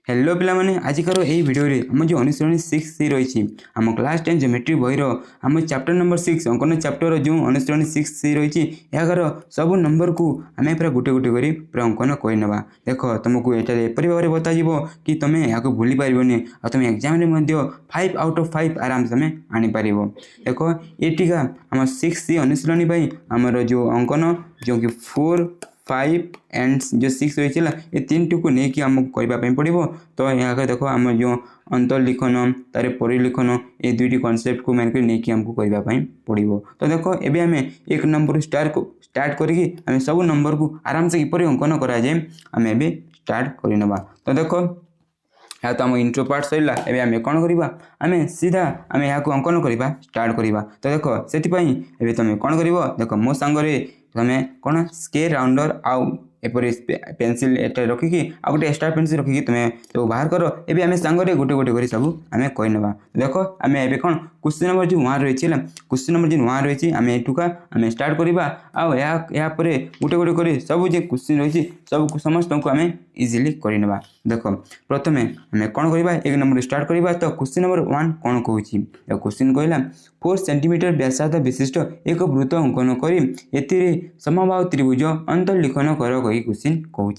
Hello पिलामाने आजिकार यही video आम जो अनुसरणी 6 रही आम क्लास 10 ज्योमेट्री बहीर आम चैप्टर नंबर 6 अंकन चैप्टर जो अनुसरणी 6 रही यार सब नंबर को आम पूरा गोटे गोटे कर पूरा अंकन करना। देख तुमको ये एपरी भाव में बताइए कि तुम यहाँ भूली पारनी और तुम एग्जाम 5 आउट ऑफ 5 आराम से आनीपर। देख ये आम 6 अनुशीलनी आमर जो अंकन जो कि 4 5 एंड जो 6 रही है ये तीन टी को लेकिन आमको करने पड़ो। तो यहाँ देख आम जो अंतर्लिखन तार परिलिखन ये दुईटी कनसेप्ट को मैंने नहीं आमको करने पड़ो। तो देख एवं आम एक नंबर स्टार्ट करके सब नंबर को आराम से किपर अंकन कराए आम ए स्टार्ट करना। तो देख या तो आम इंट्रो पार्ट सरला एवं आम कौन करवा आम सीधा आम यहाँ अंकन करवा स्टार्ट करवा। तो देख से तुम कौन कर देख मो सांगे तुम कौन स्केल राउंडर आउ एपरी पेनसिल एटे रखिकी आ गोटे एक्स्ट्रा पेनसिल रखिकी तुम सब बाहर कर एवं आम सांगे गोटे गोटे कर सब आम करना। देख आम ए कौन क्वेश्चन नंबर जो 1 रही है क्वेश्चन नंबर जो 1 रही आम एटुका आम स्टार्ट करवा आया गोटे गोटे कर सब जो क्वेश्चन रही सब समस्त को आम इजिली करना। देख प्रथम आम कौन करवा एक नंबर स्टार्ट करवा। तो क्वेश्चन नंबर 1 कौन कहूँ क्वेश्चन कहला 4 सेंटीमीटर व्यासार्ध विशिष्ट एक वृत्त अंकन कर समबाहु त्रिभुज अंतर्लिखन कर क्वेश्चन कहूँ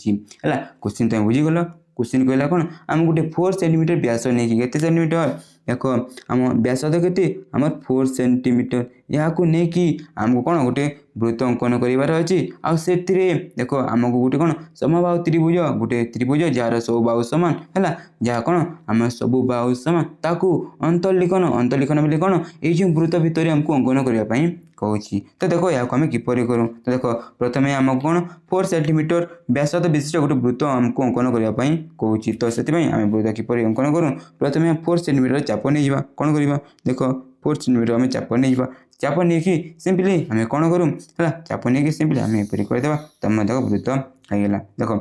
है। क्वेश्चन तुम बुझीगल क्वेश्चन कहला कौन आम गोटे 4 सेंटीमीटर व्यास नहीं के सेंटीमीटर देख आम व्यासार्ध के आम 4 सेंटीमीटर यहाँ को लेकिन आमको कौन गोटे वृत्त अंकन करार अच्छी आउ देख आमको गोटे कौन समबाहु त्रिभुज जार सब बाहु सामान है जहाँ कौन आम सब बाहु सामान ताकू अंतर्लिखन बोले कौन ये वृत्त भितर आमको अंकन करने कहूँ। तो देख यहाँ आम किपर करूँ। तो देख प्रथम आमको कौन 4 सेंटीमीटर व्यासार्ध विशिष्ट गोटे वृत्त आमको अंकन करने कहूँ। तो से आम वृत्त किपर अंकन करूँ प्रथम 4 सेंटीमीटर चाप नहीं जा कौन करवा देख 4 सेंटीमीटर आम चाप नहीं जा चाप नहीं कि सिंपली आम कौन करूँ है चाप नहीं कि सिंपली आम एपरी करदे तुम देख वृत्त होगा। देख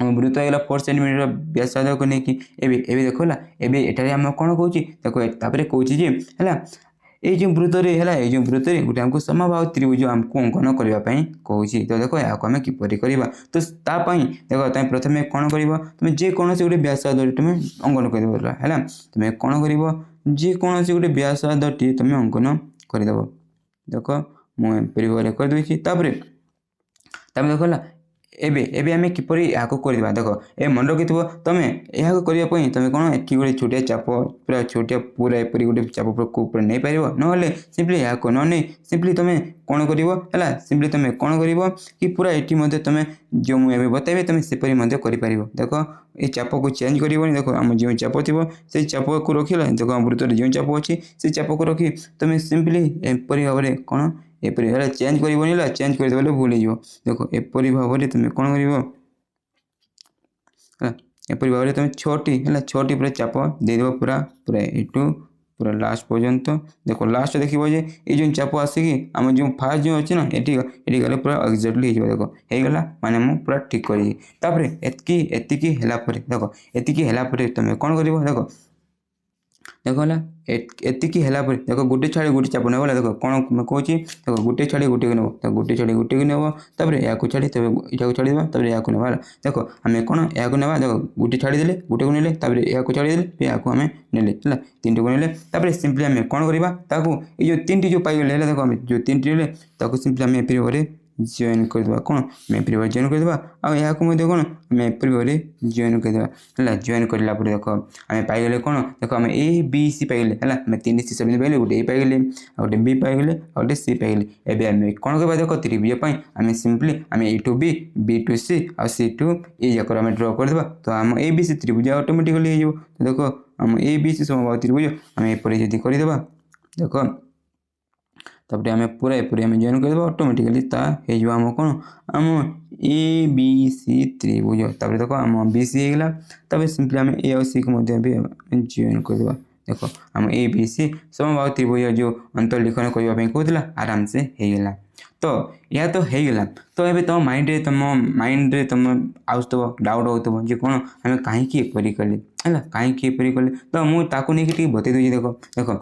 आम वृत्त होगा 4 सेंटीमीटर व्यासार्ध को लेकिन एवं देखला एवं आम कौन कहूँ देख तापर कहूँ है ये जो वृत्त है ये वृत्त गोटे आमको समबाहु त्रिभुज आमको अंकन करने कहूँ। तो देख यहाँ आम किपर करवा। तो देख तुम प्रथम कौन कर तुम जेकोसी गोटे व्यासार्ध तुम अंकन कर है तुम कौन कर जेकोसी गोटे व्यासार्ध टी तुम अंकन करदेव। देख मुझे करदे देखला एबे आम किपर यहाँ करवा। देख ए मन रखी तुम यहाँ करने तुम कौन एक गोटे छोटिया चाप पूरा छोटिया पूरा एपरी गोटे चाप पूरा नहीं पार ना सिंपली यहाँ नहीं सिंपली तुम कौन कर सिंपली तुम कौन कर कि पूरा ये तुम जो मुझे बताइए तुम सेपरी कर। देख ये चाप को चेंज करनी देख आम जो चाप थी से चाप को रखिला देख वृत्त जो चाप अच्छी से चाप को रखी तुम सिंपली एपरी भाव में कौन एपरी चेंज कर चेंज करदे भूल हो। देख एपरी भाव में तुम कौन कर एपरी भाव में तुम 6टी है 6टी पूरा चाप देदेव पूरा पूरा एटू पूरा लास्ट पर्यंत। देख लास्ट देखो ये जो चाप आसिकी आम जो फास्ट जो अच्छी ना ये गले पूरा एक्जाक्टली हो देख होगा माने मु पूरा ठीक कर एतिकी देख एतिकी तुम कौन कर देख देखला एतिकी देख गोटे छाड़ी गोटे चाप ना देख कौन कहूँ देख गोटे छाड़ी गोटे को नब गोटे छाड़ी गोटे को नब तापर या छाड़ी यहाँ छाड़ीदेवा तापर या नवा देख आम कौन या ना देख गोटे छाड़ीदे गोटे को ने या छाड़ीदे या आम ने 3टी को ने सिंपली आम कौन करवा ये जो 3टी जो पाइगले देख आम जो 3टी ने सिंपली आम एपरी भाव जॉइन करदे कौन आम एपरी भाव जॉइन करदे यहाँ कौन आम एपरी भाव जॉइन करदे है जॉइन करला देख आम पाइगले कौन देख आम ए बी सी पाइगले है आम 3 सी सब पाइले गोटे ए पाइगले गोटे बी पाइगले गोटे सी पाइगले एवं आम कौन करवा देख त्रिभुज um simply um A to B to C ah C to A जाक आम ड्र करदे। तो आम ए बी सी त्रिभुज ऑटोमेटिकली हो देख आम ए बी सी समबाहु त्रिभुज आम एपरी जब करदे देख तापर आम पूरा एपरी आम जॉइन करदे ऑटोमेटिकली हो आम कौन आम ए बी सी त्रिभुज। तापर देख आम बी सी होगा तापर सिंपली आम ए और सी को जॉइन करदे देख आम ए बी सी समबाहु त्रिभुज जो अंतर्लिखन करने कहला आराम से होगा। तो यह तो होगा। तो ये तुम माइंड रे तुम आसुव डाउट हो कौन आम कहीं एपरी कले है कहीं एपरी कले। तो मुझे नहीं बतई दूसरी देख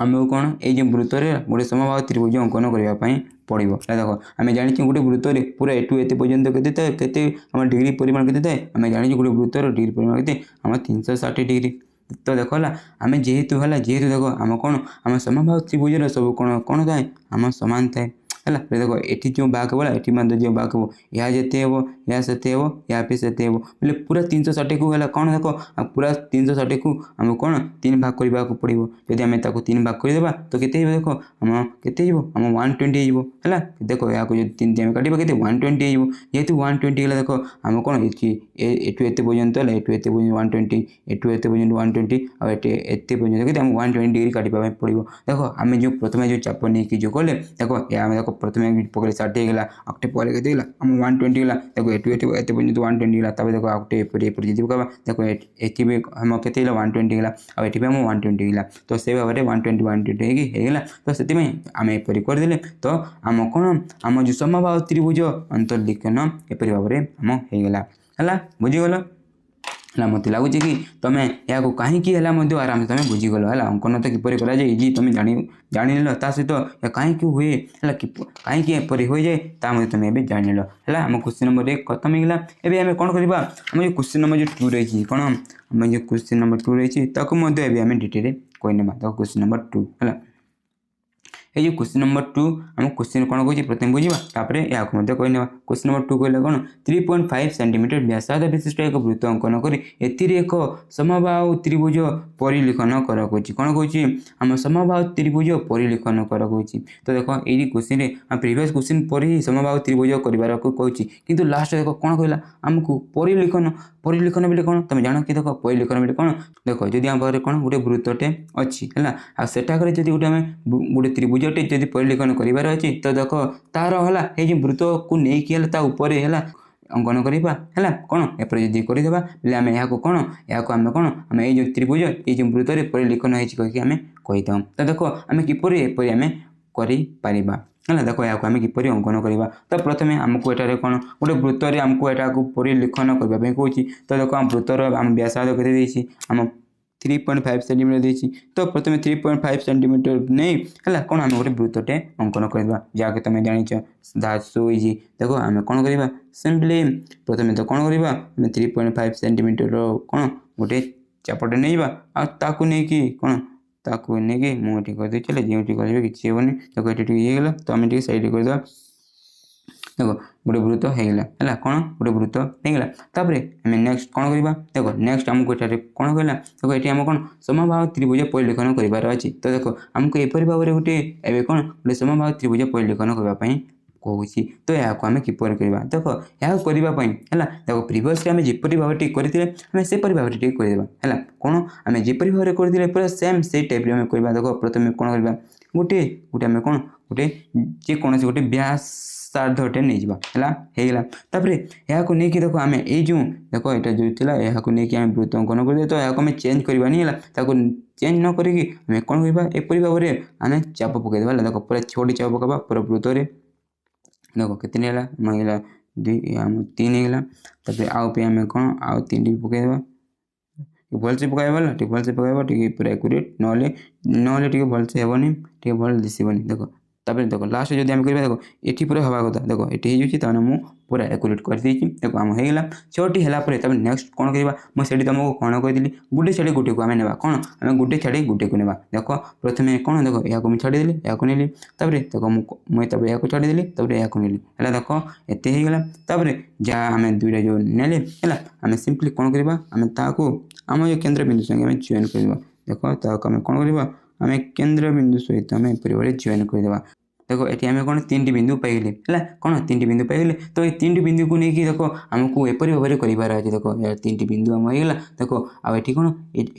आमको कौन ये वृत्त गोटे समबाहु त्रिभुज अंकन करने पड़ो है। देख आम जानी गोटे वृत्तर पूरा एटू एत पर्यटन केते थाए केते आम डिग्री परिमाण केते थाए आम जानी गोटे वृत्तर डिग्री परिमाण के आम 360 डिग्री। तो देख आम जेहेतु है जेहेतु देख आम कौन आम समबाहु त्रिभुजर सब कौन कौन थाए आम सामान थाए है। देख ये जो भाग बोला ये जो भाग हम या जिते हम या से हम या पे से हम बोले पूरा 360 को है कौन देख पूरा 360 को आम कौन 3 भाग करने को पड़ो। जदि आम 3 भाग करदे तो केते देख आम केते आम 120 है। देख या जो 3 आम काटा के 120 जेहेतु 120 है देख आम कौन एटू एत पर्यटन है एटू एत 120 एटू एत पर्यटन 120 और एत पर्यटन आम 120 डिग्री काटा पड़ो। देख आम जो प्रथम जो चाप नहीं जो कले देख या देख प्रथम पकड़े 60 होगा आगटे पकड़े के आम 120 है देखो एटू एत पर्यटन 120 है देख आगटे एपटे जी पकड़ा देख ये भी हम के 120 है और ये आम 120 है तो से भाव में 120 होगा तो से आम एपरी करदे तो आम कौन आम जो समबाहु त्रिभुज अंतर्लिखन एपरी भाव में आम होगा है बुझीगल है। मत लगुच कि तुम या कहीं आराम से तुम बुझीगल है अंकन तो किपर कर तुम जान ता सहित या कहीं हुए है कहीं एपरी हो जाए ता तुम ए जान है। आम क्वेश्चन नंबर 1 खत्म होगा। एवं आम कौन करवा आम जो क्वेश्चन नंबर जो 2 रही कौन आम जो क्वेश्चन नंबर 2 रही आम डिटेल कहने क्वेश्चन नंबर 2 है। ये क्वेश्चन नंबर 2 आम क्वेश्चन कौन कह प्रथम बुझा या कहने क्वेश्चन नंबर 2 कहला कौन 3.5 सेंटीमीटर व्यासार्ध विशिष्ट एक वृत्त अंकन कर एक समबाहु त्रिभुज परिलिखन कर कौन कौन आम समबाहु त्रिभुज परिलिखन कर तो देख ये क्वेश्चन प्रीवियस क्वेश्चन पर ही समबाहु त्रिभुज कर कहूँ कि लास्ट देख कौन कहला आमको परिलिखन परिलिखन बोले कौन तुम जान कि देख परिलिखन बोले कौन देख जदि आम पाखे कौन गोटे वृत्तटे अच्छी है आटाकर जब गोटे आम गोटे त्रिभुजटे जब परिलिखन करार अच्छी तो देख तार है ये वृत्त को लेकिन ऊपर है अंकन करवा है कौन एपर जब करदे बोले आम यहाँ कौन या आम कौन आम ये त्रिभुज ये वृत्त परिलिखन होगी आम कही था। तो देख आम किपर एपरी आम कर है देख या आम किपर अंकन करवा तो प्रथम आमको एटारे कौन गोटे वृत्तर आमको यहाँ परिलिखन करने कहूँ तो देख आम वृत्तर आम व्यासार्ध के आम 3.5 सेंटीमीटर देती तो प्रथम 3.5 सेंटीमीटर नहीं है कौन आम गोटे वृत्तटे अंकन करवा जहाँकि तुम जाच सो इजी देख आम कौन करवा सिंपली प्रथम तो कौन करवा 3.5 सेंटीमीटर कौन गोटे चापटे नहीं आकू नहीं कौन ताकू नहीं मुझे करदे चले जो कर किसी हेनी देख ये तो आम सैड करदे देख गोटे वृत्त होगा है कौन गोटे वृत्त होगा तापर आम नेक्स्ट कौन करवा देख नेक्स्ट आमको ये कौन कहला देखो ये आम कौन समबाहु त्रिभुज परिलिखन करार अच्छी तो देख आमको एपरी भाव में गोटे एवं कौन गोटे समबाहु त्रिभुज परिलिखन करने कहूँ तो यहाँ आम किपर करवा देख या करने है देख प्रिवियस आम जपरी भाव करते आम सेपरी भाव करदेवा है कौन आम जपरी भाव करते पूरा सेम से टाइप आम करवा देख प्रथम कौन करवा गोटे गोटे आम कौन गोटे जेकोसी गोटे व्यासार्धटे नहीं होगा तापर यहाँ नहीं देख आम यो देख यहाँ जो थी यहाँ नहीं आम वृत्त अंकन कर तो यहाँ आम चेंज करवानी है चेंज न करी आम कौन करवा एपरी भाव में आम चाप पकईदेवा देख पूरा छोटी चाप पकवा पूरा वृत्तर देख कितने है 3 होगा आउ पे आम कौन आउ 3 पकईदेवा भलसे पकाइबा भलसे पकाइबा पूरा एक्यूरेट ना भलसे हेनी भल दिशबनी देख तापर देख लास्ट जब आम करवा देख ये पूरा हवा कथा देख ये हो मुझे पूरा एक्यूरेट कर देख आम होगा 6टी है नेक्स्ट कौन करवा मुझे तुमको कौन कही गोटे छाड़ी गोटे को आम ने कौन आम गोटे छाड़ी गोटे को ना देख प्रथम कौन देख या छाड़देली या नेली देख मुझे या छाड़देली या नेली है देख एत होगा जहाँ आम दुईटा जो नेले है आम सिंपली कौन करवा आम ताको आम जो केन्द्र बिंदु संगे आम जॉइन करवा देख ताको आम कौन करवा आम केन्द्र बिंदु सहित आम एपरी जॉइन करदेवा देख ये आम कौन 3टी बिंदु पाइले है कौन 3टी बिंदु पाइले तो ये 3टी बिंदु को लेकिन देख आमको एपरी भाव में करार अच्छे देख यार 3टी बिंदु आम होगा देख आठ कौन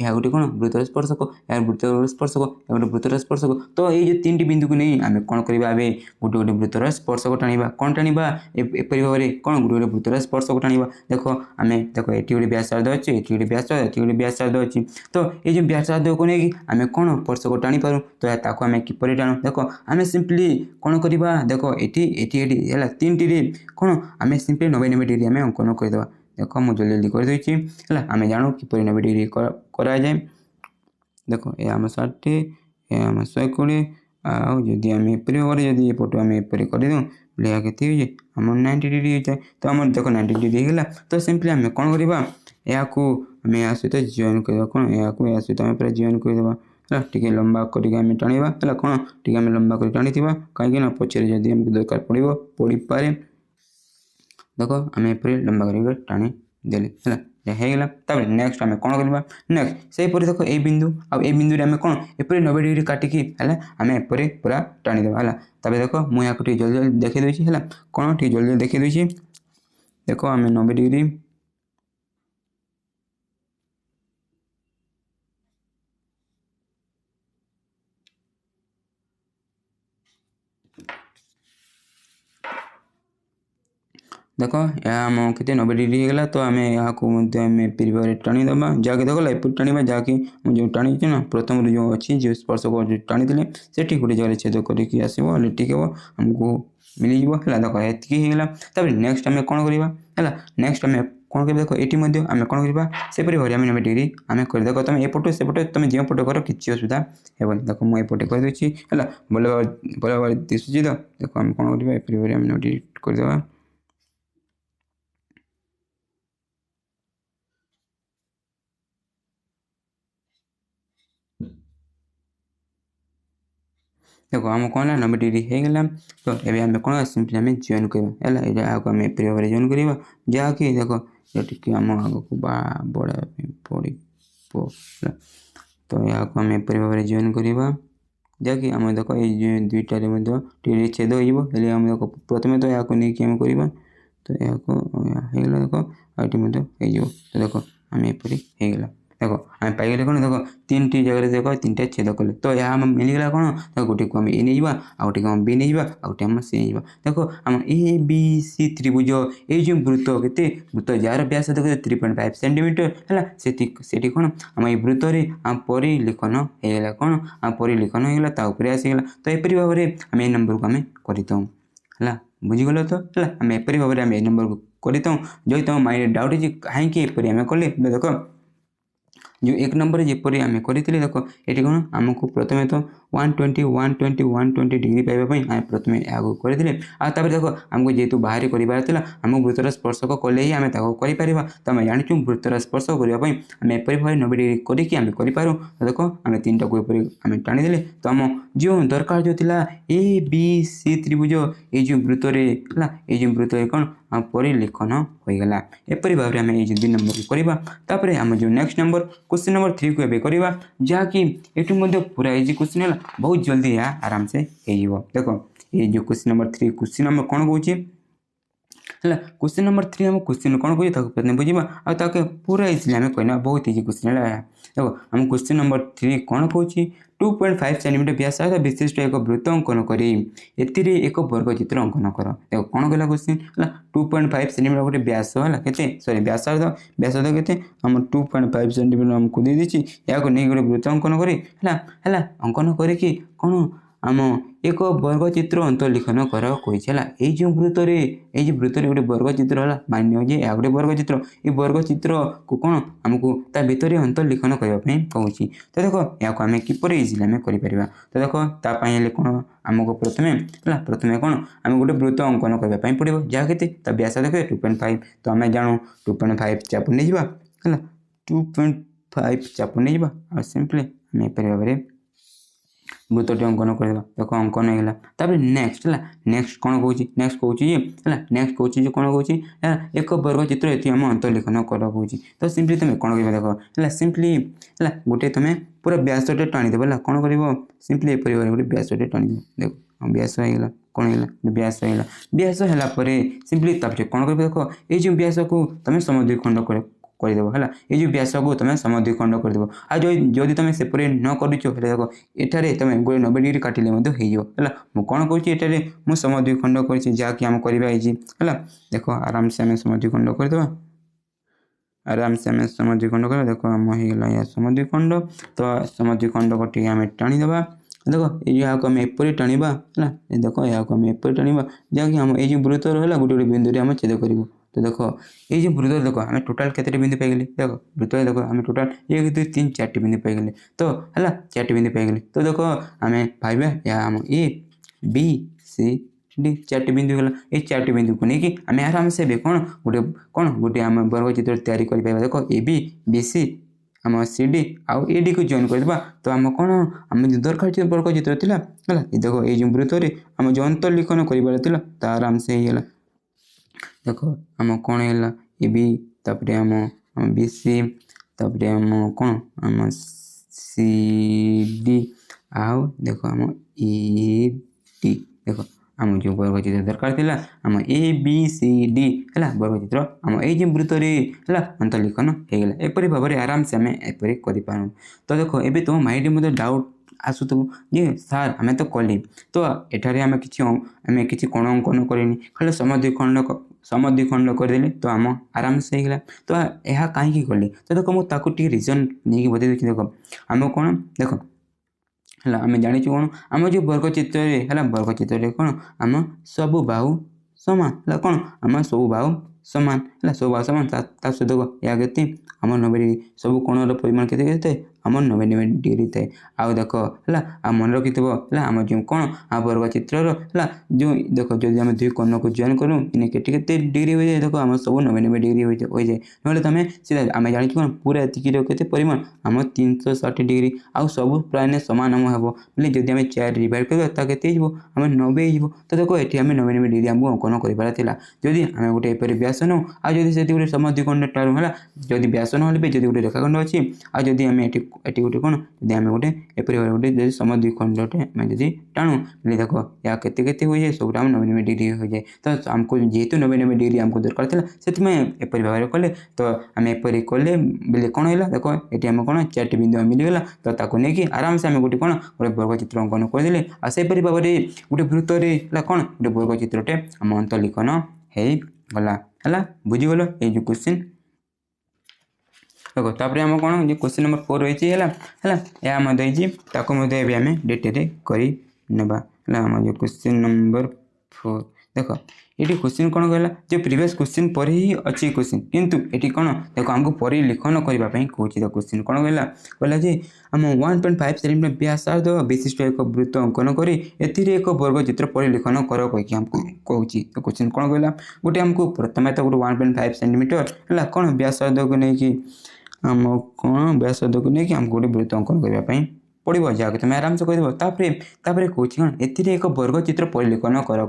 या गोटे कौन वृत्तर स्पर्शक यार वृत्तर स्पर्शक या गोटे वृत्तर स्पर्शक तो ये जो 3टी बिंदु को नहीं आम कौन करवा गोटे गोटे वृत्तर स्पर्शक टाणीबा कौन टाणीबा एपरी भाव में कौन गोटे गोटे वृत्तर स्पर्शक टाणीबा देख आम देख ये गोटे व्यासार्ध अच्छे ये गोटे व्यासार्ध ये गोटे व्यासार्ध अच्छी तो ये जो व्यासार्ध को लेकिन आम कौन स्पर्शक टाणी पारूँ तो ताको आम किपर टाणु देख आम सिंपली कौन करवा देख ये है 3टी कौन आम सिंपली 90 डिग्री आम अंकन करदे देख मुझे जल्दी जल्दी करदे है आम जानू कि 90 डिग्री कराए देख ये आम 60 ये आम 120 आदि आम एपरी भाव में जब एपटू आम एपरी करदे यह के आम 90 डिग्री होता है तो आम देख 90 डिग्री होगा तो सिंपली आम कौन करवा या आम सहित जॉइन कर कौन या सहित आम पूरा जॉइन करदे है टे लंबा करके टाणवा है कौन टे आम लंबा कर टाणी कहीं पचर जब आमको दरकार पड़ पारे देख आम एपरी लंबा कर टाणी देले है तापर नेक्स्ट आम कौन करवा नेक्स्ट से देख ए बिंदु आ बिंदु आम कौन एपरी 90 डिग्री काटिकी आम एपरी पूरा टाणीदेवा है तब देख मुझे जल्दी जल्दी देखी दूसरी है कौन ठीक जल्दी देखी दूसरी देख आम 90 डिग्री देख आम के 90 डिग्री होगा तो आम यहाँ एपरी भाव में टाणीदे जहाँकि देख एपरी टाणा जहाँकि जो टाणी ना प्रथम जो अच्छी जो स्पर्शक टाणी से ठीक गोटे जगह छेद करके आसो ठीक हे आमको मिल जाए देख ये तब नेक्स्ट आम कौन करवा है नेक्स्ट आम कौन कर देख ये आम कौन करवा सेपरी भाव में 90 डिग्री आम कर देख तुम एपटू सेपटे तुम जो पटे कर किसी असुविधा हे देख मुझे एपटे करदे है भल भाव दिशुची तो देख आम कौन करवा एपरी भाव में 90 डिग्री करदे देखो आम कौन है 90 डिग्री होगा तो ये आम कौन सिंपली आम जॉइन करवा है आम एपरी भाव में जॉइन करवा जहाँकि देख ये टी आम आग को बढ़ा पड़ तो यहाँ आम एपरी भाव में जॉइन करवा जहाँकि आम देख ये दुईटारे छेद हो देख प्रथम तो यहाँ नहीं आम करवा तो यहाँ देख आगे तो देख आम एपरी होगा देख आम पाइगले कौन देख 3टी जगह देख 3टा छेद कले तो यहाँ आम मिलगला कौन देख गोटे को आम ए नहीं आउटे आम बी नहीं आउटे आम सी नहीं देख आम ए बी सी त्रिभुज ये जो वृत्त के वृत्त जार व्यास देख 3.5 सेंटीमीटर है से कौन आम ये वृत्त आम परिलेखन होगा कौन आम परिलेखन होगा आसीगला तो एपरी भाव में आम ए नंबर को आम करता है बुझीगल तो है आम एपरी भाव में आम ए नंबर को करता जो तुम माइंड डाउट है कहीं एपरी आम कले देख जो एक नंबर जपरी आम करें देख ये कौन आमको प्रथम तो 120 120 120 डिग्री पाइबापी आम प्रथम आगे करें आपर देख आमको जेहतु बाहर करार आम वृत्तर स्पर्शक कले ही आम कर तो आम जानूँ वृत्तर स्पर्शक करने आम एपरी भाव 90 डिग्री करके आम करूँ देख आम 3टा को एपरी आम टाणीदे तो आम जो दरकार जो था ए बी सी त्रिभुज ये जो वृत्तर है ये वृत्तर कौन आम परिलेखन होगा एपरी भाव में आम ये 2 नंबर को करवा आम जो नेक्स्ट नंबर क्वेश्चन नंबर 3 को एवं करवा जहाँकि ये पूरा इजी क्वेश्चन है बहुत जल्दी यह आराम से हो देख ये जो क्वेश्चन नंबर 3 क्वेश्चन नंबर कौन कौन है क्वेश्चन नंबर 3 आम क्वेश्चन कौन कह बुझा आगे पूरा इजिली आम कहना बहुत इजी क्वेश्चन है देखो आम क्वेश्चन नंबर 3 कौन कौन 2.5 सेंटीमीटर व्यास विशिष्ट एक वृत्त अंकन कर एक वर्ग चित्र अंकन कर देखो कौन कहला क्वेश्चन है 2.5 सेंटीमीटर गोटे व्यास है के सरी व्यासार्ध के आम 2.5 सेंटीमीटर आमको दे दी या नहीं गोटे वृत्त अंकन कर अंकन करके कौन आम एक वर्ग चित्र अंतर्लिखन कर कही जो वृत्तर ये वृत्तर गोटे वर्ग चित्र है मान्य या गोटे वर्ग चित्र ये वर्ग चित्र को कौन आमको ता भितर अंतर्लिखन करने कहूँ तो देख या आम किपर इजिली आम कर तो देख तापाई कौन आमको प्रथम कौन आम गोटे वृत्त अंकन करने पड़ो जहाँ के व्यास देख 2.5 तो आम जानूँ 2.5 चाप नहीं है 2.5 चाप नहीं आ सिंपली आम एपरी भाव में वृत्तटी अंकन करवा देख अंकन होगा तापर नेक्स्ट है नेक्स्ट कौन कौन नेक्स्ट कौन है नेक्स्ट कौन कौन कौन एक वर्ग चित्र ये आम अंतर्लिखन कर कौन तो सिंपली तुम कौन कर देख सिंपली है गोटे तुम पूरा व्यासटे टाणीदेव कौन कर सिंपली एपरी गोटे व्यासटे टाणीदेव देख व्यास होगा कौन है व्यास होगा व्यास है सिंपली कौन कर देख ये जो व्यास को तुम समद्विखंड करदेव है ये जो व्यास को तुम समद्विखंड करदेव आ जदि तुम सेपरी न कर देख एठारे तुम गोटे 90 डिग्री काटिले है मुझे कौन कहे मुझे समद्विखंड कर जहाँकि आम करवा है देख आराम से आम समद्विखंड करदे आराम से आम समद्विखंड कर देख आम होगा या समद्विखंड तो समद्विखंड को टी आम टाणीदे देख यहाँ आम एपरी टाणवा है देख यहाँ आम एपरी टाणवा जहाँकि आम ये वृत्तर है गोटे गोटे बिंदु आम छेद करूँ तो देख ये वृत्त देख आम टोटाल केते बिंदु पाइगले देख वृत्त देख आम टोटाल 1 2 3 4 बिंदु पाइगले तो है 4 बिंदु पाइगले तो देख आम भाई या आम ए बी सी डी 4 बिंदु गला ये 4 बिंदु को लेकिन आम आराम से कौन गोटे आम वर्ग चित्र तैयारी कर देख ए बी सी आम सी डी आउ ए डी को जॉइन करदे तो आम कौन आम जो दरकार वर्ग चित्र था है देख ये वृत्त आम जो अंतर्लिखन कर आराम से होगा देख आम कौन है ए बी तापर आम बी सी तापर आम कौन आम सी डी आउ देख आम ए डी देख आम जो वर्ग चित्र दरकार थी आम ए बी सी डी है वर्ग चित्र आम ये वृत्त है अंतर्लिखन होगला एपरी भाव में आराम से आम एपरी कर तो देख ए तुम माइंड में डाउट आसुथबो जे सार आम तो कली तो एठारे आम कि कोण अंकन करनी खाली समद्विखंड करदे तो आम आराम से होगला तो यह कहीं कली तो देख मुझे रिजन नहीं बता देख आम कौन देख है आम जानी कौन आम जो वर्ग चित्र है वर्ग चित्र कौन आम सबु बाहु सामान है कौन आम सबु बाहु सामान है सब बाहु सामान सहित या के आम 90 डिग्री सब कोण परिमाण के आम 90 डिग्री थाए आउ देख है आ मन रखी है आम जो कौन आ वर्ग चित्र है जो देख जब आम दुई कोण को जॉइन करूँ के डिग्री हो जाए देख आम सब 90 डिग्री हो जाए ना तुम सीधा आम जानी कौन पूरा ये परिमाण आम 360 डिग्री आउ सब प्राय सामान आम हम बोले जब आम 4 डिवाइड करते आम 90 हो तो देख ये आम 90 डिग्री आमको अंकन कर जदि आम गोटे एपरी व्यास नौ आ जब गोटे समद्विखंड टाणु है जदि व्यास ना भी गोटे रेखाखंड अच्छी आ जदि आम एटी गोटे कौन जब आम गोटे एपरी गोटे जब समद्विखंडटे आम जब टाणु बोले देख या के हो जाए सब 90 डिग्री हो जाए तो आमको जेहेतु 90 डिग्री आमको दरकार था से एपरी भाव में कले तो आम एपरी कले बोले कौन है देख ये आम कौन 4 बिंदु मिलगला तो ताको नहीं आराम से आम गोटे कौन गोटे वर्ग चित्र अंकन करदे आसपरी भाव में गोटे वृत्त है कौन गोटे वर्ग चित्रटे आम अंतर्लिखन होगला है बुझीगल ये जो क्वेश्चन देखो तापर आम कौन जो क्वेश्चन नंबर 4 रही है या आम डिटेल कर आम जो क्वेश्चन नंबर 4 देख ये क्वेश्चन कौन कहला जो प्रीवियस क्वेश्चन पर ही अच्छी क्वेश्चन किंतु ये कौन देखो आमको परिलिखन करने कौन तो क्वेश्चन कौन कहला जे आम 1.5 सेंटीमीटर व्यासार्ध विशिष्ट एक वृत्त अंकन कर एक वर्ग चित्र परिलिखन कर कहीकि आमको कहूँ तो क्वेश्चन कौन कहला गोटे आमको प्रथम तो गोटे 1.5 सेंटीमीटर है कौन व्यासार्ध को लेकिन आम कौन व्यासार्ध को लेकिन आमको गोटे वृत्त अंकन करने पड़ो जहाँ तुम आराम से कहते कौन एथिरे एक वर्ग चित्र परिलिखन कर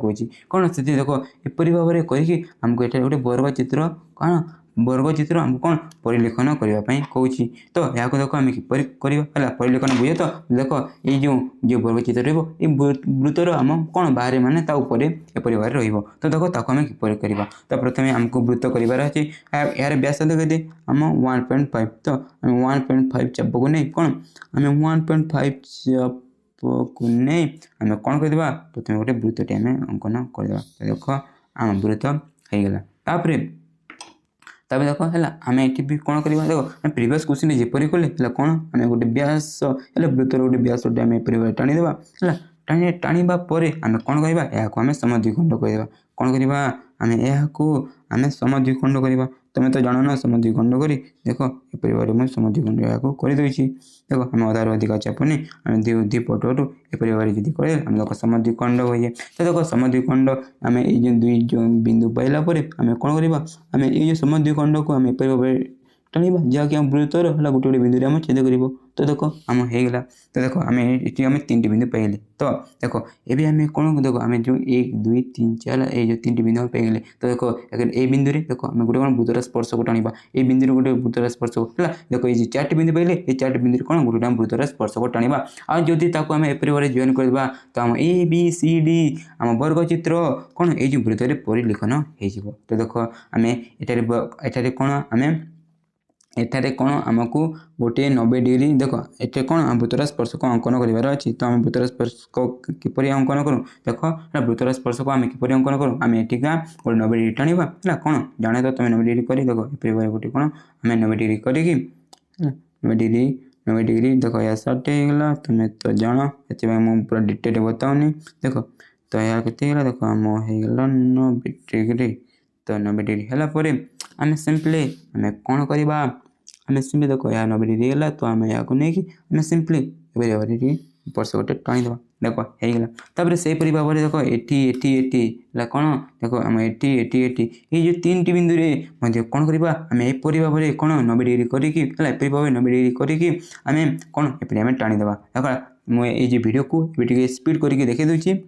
कौन से देख एपरी भाव में कहीकि आमको ये गोटे वर्ग चित्र कौन वर्ग चित्र आमको कौन परिलिखन करने कौन तो यहाँ देख आम किपर कर परिलिखन बुझे तो देख ये जो वर्ग चित्र रही वृत्तर आम कौन बाहर माने ऊपर एपरी भाव में तो देख ताको आम किपर करवा तो प्रथम आमको वृत्त करार अच्छे यार व्यासार्ध कहते आम 1.5 तो आम 1.5 चाप को नहीं कौन आम 1.5 चाप को नहीं आम कौन करदे प्रथम गोटे वृत्तटे आम अंकन करदे देख आम वृत्त होगला तापर देख है आम ये भी कौन करवा देख प्रीवियस क्वेश्चन जपरी कले कौन आम गोटे व्यास वृत्तर गोटे व्यासटे आम एपरी टाणीदेवा है टाणीबा आम कौन करवा या आम समद्विखंड करवा कौन करवा आम आम समद्विखंड करवा तुम तो जान ना समद्विखंड कर देख एपरी भाव में समद्विखंड या करदे देख आम अधार अधिक चापुनी आम दी पटू एपरी भाव में कर देख समद्विखंड हो जाए तो देख समद्विखंड आम ये दुई जो बिंदु पाइला आम कौन करवा आम ये समद्विखंड को आम एपरी भाव टाणीबा जहाँकि आम वृत्तर है गोटे गोटे बिंदु आम छेद कर तो देख आम होगला तो देख आम ये आम 3 बिंदु पाइले तो देख ये आम कौन देख आम जो 1 2 3 4 ये जो 3 बिंदु पाइले तो देख ये बिंदु देख आम गोटे कौन वृत्तर स्पर्श को टाणीबा ये बिंदु गोटे वृत्तर स्पर्श को है देख ये 4 बिंदु पाइले ये 4 बिंदु कौन गोटे आम वृत्तर स्पर्श को टाणीबा आदि आम एपरी भाव जॉइन करवा तो आम ए बी सी डी आम वर्ग चित्र कौन ये वृत्तर परिलिखन हो तो देख आम एठारे कौन आम एठारे कौन आमको गोटे 90 डिग्री देख ये कौन वृत्तर स्पर्श को अंकन करार अच्छी तो आम वृत्तर स्पर्श को किपर अंकन करूँ देख वृत्तर स्पर्श को आम किपर अंकन करूँ आम एटिका गोटे 90 डिग्री टाणीबा है कौन जाने तो तुम 90 डिग्री कर देख ये गोटे कौन आम 90 डिग्री करी 90 डिग्री देख या साटे होगा तुम तो जान से मुझे पूरा डिटेल बताऊनी देख तो यह के देख आम होगा 90 डिग्री तो 90 डिग्री है आम सिंपली आम कौन करवा आम सिंपली देख या 90 डिग्री है तो आम या नहीं सिंपली पर्स गोटे टाणीद देख होगा तापर से भाव में देख एटी कौन देख आम एटी ये तीन टी बिंदु कौन करवा आम एपरी भाव में कौन 90 डिग्री करके भाव 90 डिग्री करके आम कौन एपरी आम टाणीद देख मुझे वीडियो को स्पीड करके देखे दूसरी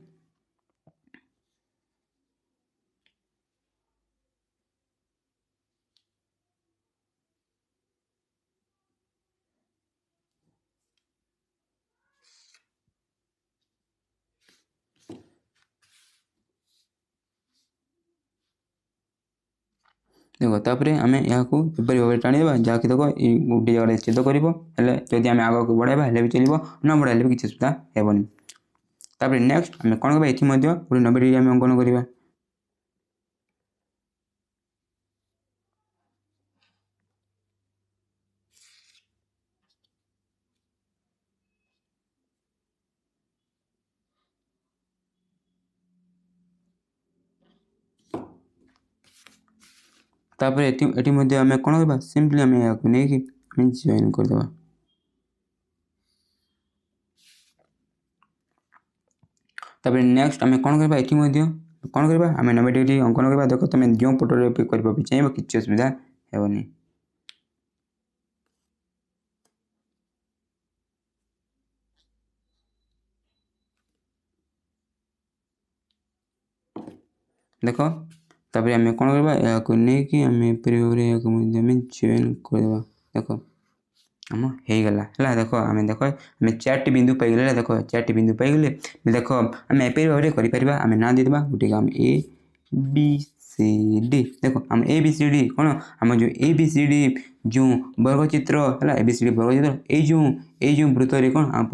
देखो तापर आम यहाँ एपरी भाव में टाणीदा जहाँकि देख गोटे जगह छेद कर आम आग को बढ़ावा भी चलो न बढ़ाइले भी किसी असुविधा हेबनी तापर नेक्स्ट आम कौन करवा ये गोटे 90 डिग्री आम अंकन करवा तापर ये आम कौन करवा सिंपली आम यहाँ नहीं जॉइन करदे तापर नेक्स्ट आम कौन करवा ये कौन करवा आम 90 डिग्री अंकन करवा देख तुम जो पटरे करने चाहिए किसी असुविधा हेबनी देख तापर आम कौन करवा या नहीं आम एपरी भाव में जॉइन करदे देख आम होगला है देख आम देख आम 4टी बिंदु पाइगले देख 4टी बिंदु पाइगले देख आम एपरी भाव में कर आम ना देदेबा गोटे आम ए बी सी डी देख आम ए बी सी डी कौन आम जो ए बी सी डी जो वर्गचित्र है ए बी सी डी वर्गचित्र ये वृत्त कौन आम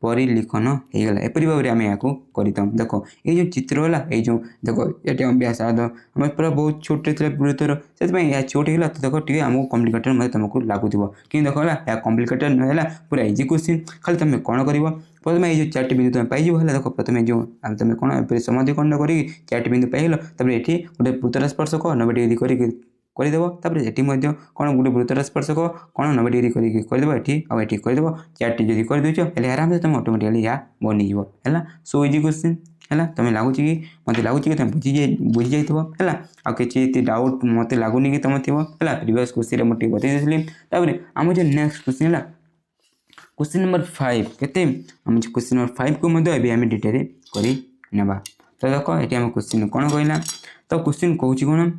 परिलिखन होगला एपरी भाव में आम यहाँ करता देख ये जो चित्र है ये देख ये व्यास आम पूरा बहुत छोट थे वृत्तर से छोट होगा तो देख टे आमको कम्प्लिकेटेड मतलब तुमको लगुव कि देख है कम्प्लिकेटेड ना पूरा इजी क्वेश्चन खाली तुम कौन कर प्रथम ये 4टी बिंदु तुम पाइज है देख प्रथम जो तुम कौन समाधिकरण कर 4टी बिंदु पाइल तापर ये गोटे वृत्तर स्पर्शक 90 डिग्री करदेव तापर ये कौन गोटे वृत्तर स्पर्शक कौन 90 डिग्री करदेव ये करदेव 4टी जब करदे आराम से तुम ऑटोमेटिकली या बनीज है सो इजी क्वेश्चन है तुम लगुच कि मत लगुच कि तुम बुझी जाइए आ कि डाउट मत लगुनि कि तुम थी है प्रिवियस क्वेश्चन मुझे बता देती तापर आम जो नेक्स्ट क्वेश्चन है क्वेश्चन नंबर 5 केते हम क्वेश्चन नंबर 5 को आम डिटेल करवा तो देख ये आम क्वेश्चन कौन कहला तो क्वेश्चन कौन कौन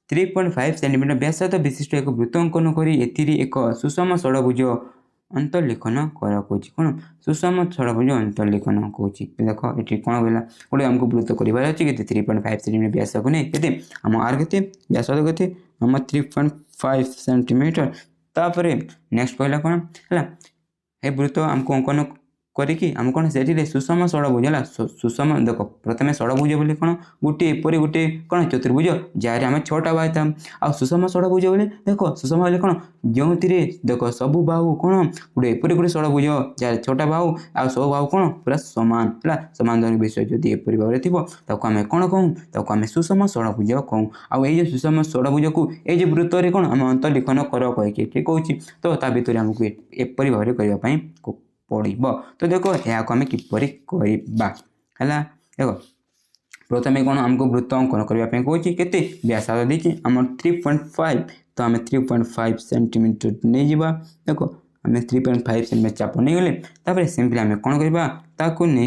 3.5 सेंटीमीटर व्यासार्ध विशिष्ट एक वृत्त अंकन कर एक सुषम षड़भुज अंतर्लिखन कर कौन सुषम षड़भुज अंतर्लिखन कौन देख ये कौन कहला गोटे आमको वृत्त कर 3.5 सेंटीमीटर व्यास को नहीं के आम आर के व्यासार्ध के आम 3.5 सेंटीमीटर तापर नेक्स्ट कहला कौन है वृत्त आमको अंकन करिकी आम कौन से सुषम षड़भुज है सुषम देख प्रथम षड़भुज बोले कौन गोटे एपरी गोटे कौन चतुर्भुज जहाँ आम 6टा बाहु था आ सुषम षड़भुज बोले देख सुषम बोले कौन जो देख सबू बाहु कौन गोटे एपरी गोटे षड़भुज जहाँ 6टा बाहु आ सब बाहु कौन पूरा सामान है सामान धन विषय जदि एपरी भाव में थी आम कौन कहूँ आम सुषम षड़भुज कहूँ आउ सुषम षड़भुज को ये वृत्त कौन आम अंतर्लिखन कर कहीकि कहूँ तो ता भर आमको एपरी भाव में करने पड़ब तो देख यहाँ आम किपर करवा है देख प्रथम कौन आमको वृत्त अंकन करने कहूँ के व्यासार्ध देखिए आम 3.5 तो आम 3.5 सेंटीमीटर नहीं जावा देख आम 3.5 सेंटीमीटर चाप नहीं गले तापर सिंपली आम कौन करवा कौन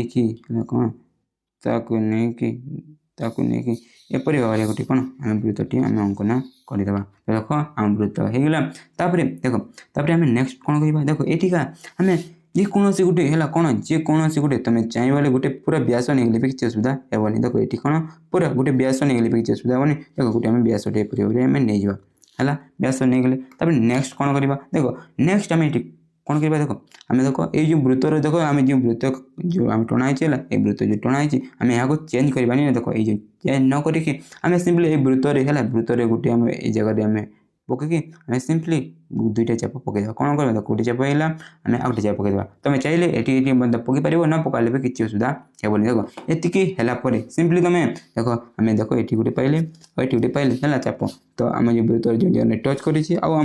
एपरी भाव में गोटे कौन आम वृत्तटी आम अंकन करदे देख आम वृत्त होगा तापर देख तापर आम नेक्स्ट कौन करवा देख ये आम जेकोसी गोटे है कौन जेकोसी गोटे तुम चाहिए गोटे पूरा व्यास नहीं गले भी किसी असुविधा हेबनी देख ये कौन पूरा गोटे व्यास नहीं गले भी किसी असुविधा हेबनी देख गोटे आम व्यास आम नहीं जावा है व्यास नहीं गले तापर नेक्स्ट कौन करवा देख नेक्स्ट आम ये कौन करवा देख आम देख ये वृत्तर देख आम जो वृत्त जो आम टणाई है ये वृत्त जो टणाई आम यहाँ चेंज करवानी देख ये चेंज न करके आम सिंपली ये वृत्तर है वृत्तर गोटे आम ये जगह आम पकईकि आम सिंपली दुईटा चाप पकईदा कौन करवा गोटे चाप है आम आउटे चाप पकईदा तुम चाहिए ये पकई पार न पकाले भी किसी असुविधा हेबनी देख ये सिंपली तुम देख आम देख ये गोटे पाइले ये गोटे पाइले है चाप तो आम जो वृत्त जो जगह टच कर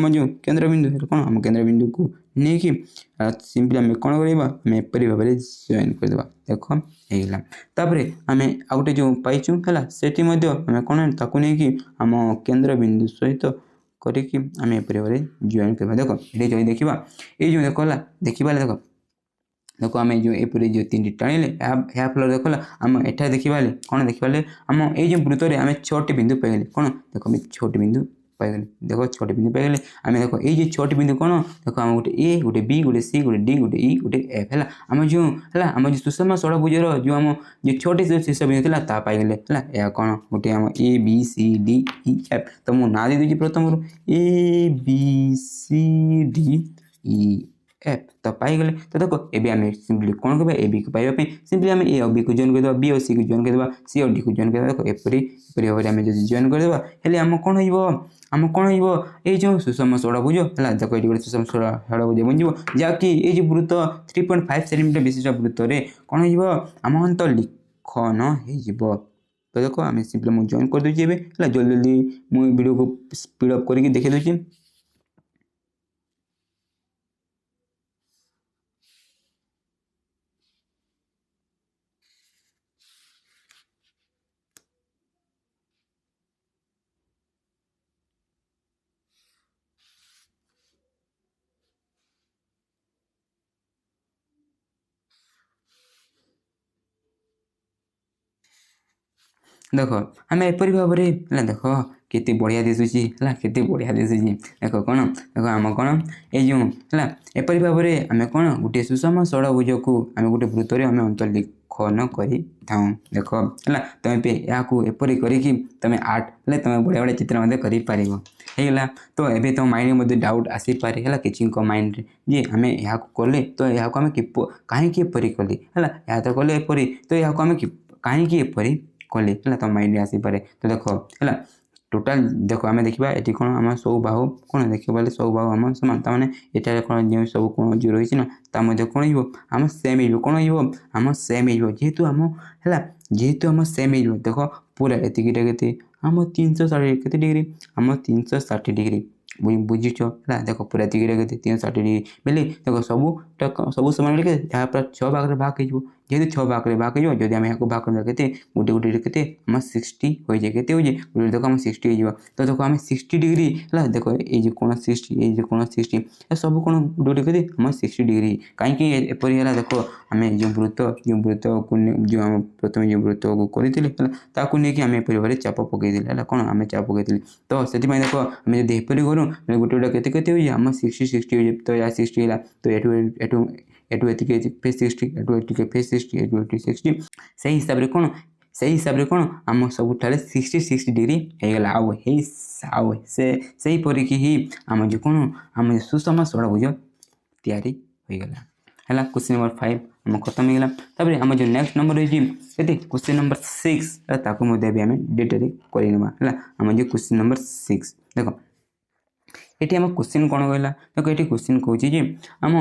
जो केन्द्रबिंदु कौन आम केन्द्रबिंदु को नहीं सिंपली आम कौन करवा आम एपरी भाव में जॉइन करदे देख होगा तापर आम आ गए जो पाइचु है से आम कौन ताकू नहीं आम केन्द्रबिंदु सहित करके आम एपरी भाव में जॉइन करवा देख ये जो देखा ये जो देख देखा देख देख आम जो एपरी जो तीन टाणिले या फल देख आम एटा देखा कौन देखा आम ये वृत्त में आम 6टी बिंदु पाइले कौन देख 6टी बिंदु पाइगले देख 6टी बिंदु पाइगले आम देख ये 6टी बिंदु कौन देख आम गोटे ए गोटे बी गोटे सी गोटे डी गोटे ई गोटे एफ है आम जो है आम जो सुषमा षड़भुजर जो आम जो 6टी शीर्ष बिंदु था पाइगले है या कौन गोटे आम A B C D E F तो मुझे ना दे प्रथम A B C D E F तो पाइगले तो देखो ये आम सिंपली कौन करवा ए बी को पाइबा सिंपली आम ए और बी को जॉइन करदे बी और सी को जॉइन करदे सी और डी को जॉइन करदे देखो एपरी भाव में आम जो जॉइन करदे हेले आम कौन हो आम कौन हो ये जो सुषम षड़भुज है देख ये गोटे सुषम षड़भुज बन जहाँकि ये वृत्त 3.5 सेंटीमीटर विशिष्ट वृत्त में कौन हो आम अंत लिखन हो तो देखो आम सिंपली मुझे जॉइन कर दूसरी है जल्दी जल्दी मुझे वीडियो को स्पीड अप करके देखी दूसरी देख आम एपरी भाव में देख केते बढ़िया दिशुची है केते बढ़िया दिशुची देख कौन देख आम कौन ये जो है एपरी भाव में आम कौन गोटे सुषम षड़भुज को आम गोटे वृत्त में आम अंतर्लिखन कर देख है तुम यहाँ एपरी करके तुम आर्ट है तुम बढ़िया बढ़िया चित्र कर तो ये तुम माइंड में डाउट आसीपे है किसी माइंड जे आम यहाँ कले तो यहाँ आम कहीं एपरी कले है या तो कले एपरी तो यहाँ आम कहीं एपरी कले है तुम माइंड आसीपे तो देख है टोटाल देख आम देखा ये कौन आम सब बाहु कौन देख पारे सब बाहु आम सामान तमाने ये कौन जो सब कौन जो रही ना कौन हो आम सेम हो कौन हो आम सेम हो जेहेतु आम है जेहेतु आम सेम हो देख पूरा एतिकटा के आम 360 के डिग्री आम 360 डिग्री बुझीच है देख पूरा एतिकटा के 360 डिग्री बोले देख सब सामान मिले यहाँ पर 6 भाग में भाग हो जेहतु 6 भाग में भाग हो जब आम यहाँ भाग करते गोटे गोटे के आम 60 हो जाए के गोटे देख आम 60 हो तो देख आम 60 डिग्री है देख ये कौन 60 ये कौन 60 सब कौन गोटे गोटे आम 60 डिग्री कहीं एपरी है देख आम जो वृत्त को जो आम प्रथम जो वृत्त को करते आम एपरी भाव चाप पकई है कौन आम चाप पकई तो से देख आम जो एपरी करूँ गोटे गोटे केते हो आम 60 60 हो तो या 60 है तो एटू फेस 60 एटू एटी फेस 60 एटू एटी 60 से हिसाब से कौन आम सब 60 60 डिग्री होगला आउ से परिकी ही आम जो कौन आम सुषम षड़भुज तैयारी होगला है क्वेश्चन नंबर 5 आम खत्म होगला तापर आम जो नेक्स्ट नंबर रही क्वेश्चन नंबर 6 ताकू आम डिटेल करवा है आम जो क्वेश्चन नंबर 6 देख ये आम क्वेश्चन कौन कहला देख ये क्वेश्चन कौन आम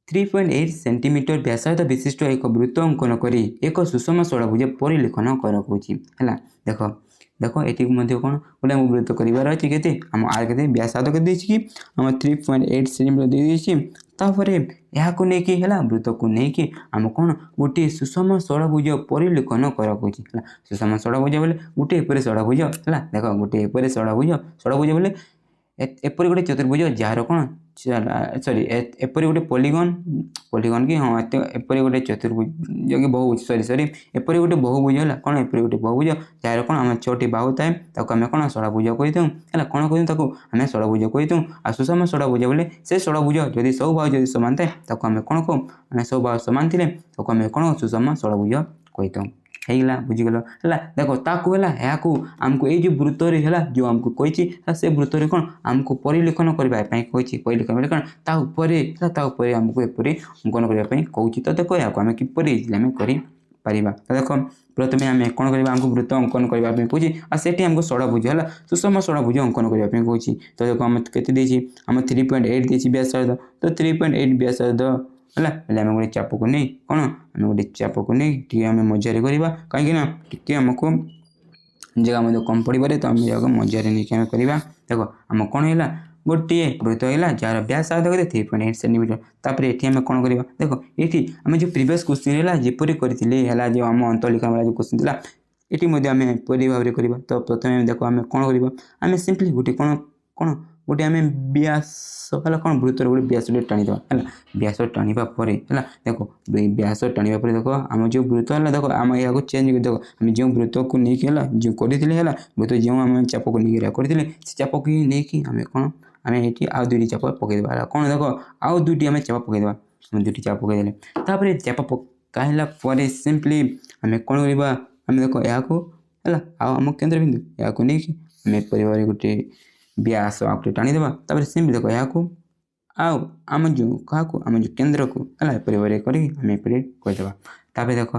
3.8 सेंटीमीटर व्यासार्ध विशिष्ट एक वृत्त अंकन करी एक सुषम षड़भुज परिलेखन कर है देख देख ये कौन गोटे वृत्त करार अच्छे के आम आर के व्यासार्ध के आम 3.8 सेंटीमीटर देदेसी तापर यहाँ नहीं है वृत्त को लेकिन आम कौन गोटे सुषम षड़भुज परिलेखन कर सुषम षड़भुज बोले गोटे एपरी षड़भुज है देख गोटे एपरी षड़भुज बोले एपरी गोटे चतुर्भुज जार कौन सॉरी एपरी गोटे पॉलीगन कि हाँ एपरी गोटे चतुर्भुज जो कि बहुभुज सॉरी एपरी गोटे बहुभुज है कौन एपरी गोटे बहुभुज जार कौन आम 6टी बाहु थाए आम कौन षड़भुज कहीथूँ है कौन कहूँ आम षड़भुज कहीथूँ आ सुषम षड़भुज बोले से षड़भुज जदि सब बाहु जब सामान थाए आम कौन कहूँ आम सब बाहु सामान थे आम कौन सुषम षड़भुज कहीथूँ होगा बुझीगल है देख ताकू है आमको ये जो वृत्त है जो आमको कही से वृत्त कौन आमको परिलेखन करने कही परिलेखन बोले कौन ताऊपर आमको एपरी अंकन करने कहूँ तो देख यहाँ आम किपर आम कर पारिबा। तो देखो प्रथमे आम कौन करवा आमको वृत्त अंकन करने कौन और सेठी आमको षडभुज है सुषम षडभुज अंकन करने कौन। तो देखो आम के आम 3.8 देती व्यासार्ध तो 3.8 व्यासार्ध है आम गोटे चाप को नहीं कौन आम गोटे चाप को नहीं टी आम मजार करवा कहीं टी आमको जगह कम पड़े तो आम जगह मजार नहीं करवा। देखो आम कौन है गोटे वृत्त है जार व्यासार्ध के 3.8 सेंटीमीटर। तापर ये आम कौन करवा देखो ये आम जो प्रीवियस क्वेश्चन है जपरी करते जो आम अंतलिखन वाला जो क्वेश्चन था ये आम परी भाव में करवा। तो प्रथम देखो आम कौन करवा आम सिंपली गोटे कौन कौन गोटे आम व्यास है कौन वृत्तर गोटे व्यास टाणीदा है व्यास टाणीबा पर है देखो व्यास टाणीबा पर देखो आम जो वृत्त है देखो आम यहाँ चेंज कर देखो आम जो वृत्त को लेकिन जो करते वृत्त जो आम चाप को लेकिन करते से चाप को लेकिन आम कौन आम ये आउ दुईटी चाप पकईदेवा कौन देखो आउ दुईटी आम चाप पकईदेवा दुईटी चाप पकईदे तापर चाप पकाइला सिंपली आम कौन करवा आम देखो यहाँ आम केन्द्र बिंदु यहाँ नहीं आम परिवार गोटे व्यास आउटे टाणीदेवा तापर सिंपली देखो यहाँ आउ आम जो क्या आम जो केन्द्र को है परिवार करदेवा। तापर देखो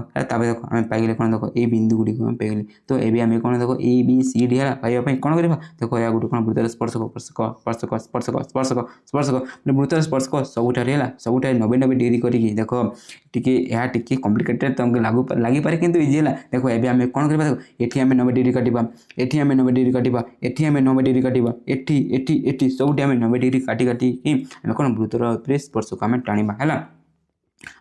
आम पाइले कौन देखो ये बिंदु गुड़ी आम पाइले तो ये आम कौन देखो ए बी सी डी है पाइबा कौन करवा देखो या गोटे कौन वृत्तर स्पर्शक स्पर्शक स्पर्शक स्पर्शक स्पर्शक स्पर्शक वृत्तर स्पर्शक सबुठार है सबुठार 90 डिग्री करके देखो टी टी कम्प्लिकेटेड तुमको लगी पारे कि इजी है। देखो ये आम कौन करवा देखो ये आम 90 डिग्री काटा ये आम 90 डिग्री काटा ये आम 90 डिग्री काटा ये सबुठ आम 90 डिग्री काटी काटी आम कौन वृत्तर स्पर्शक आम टाणीबा है।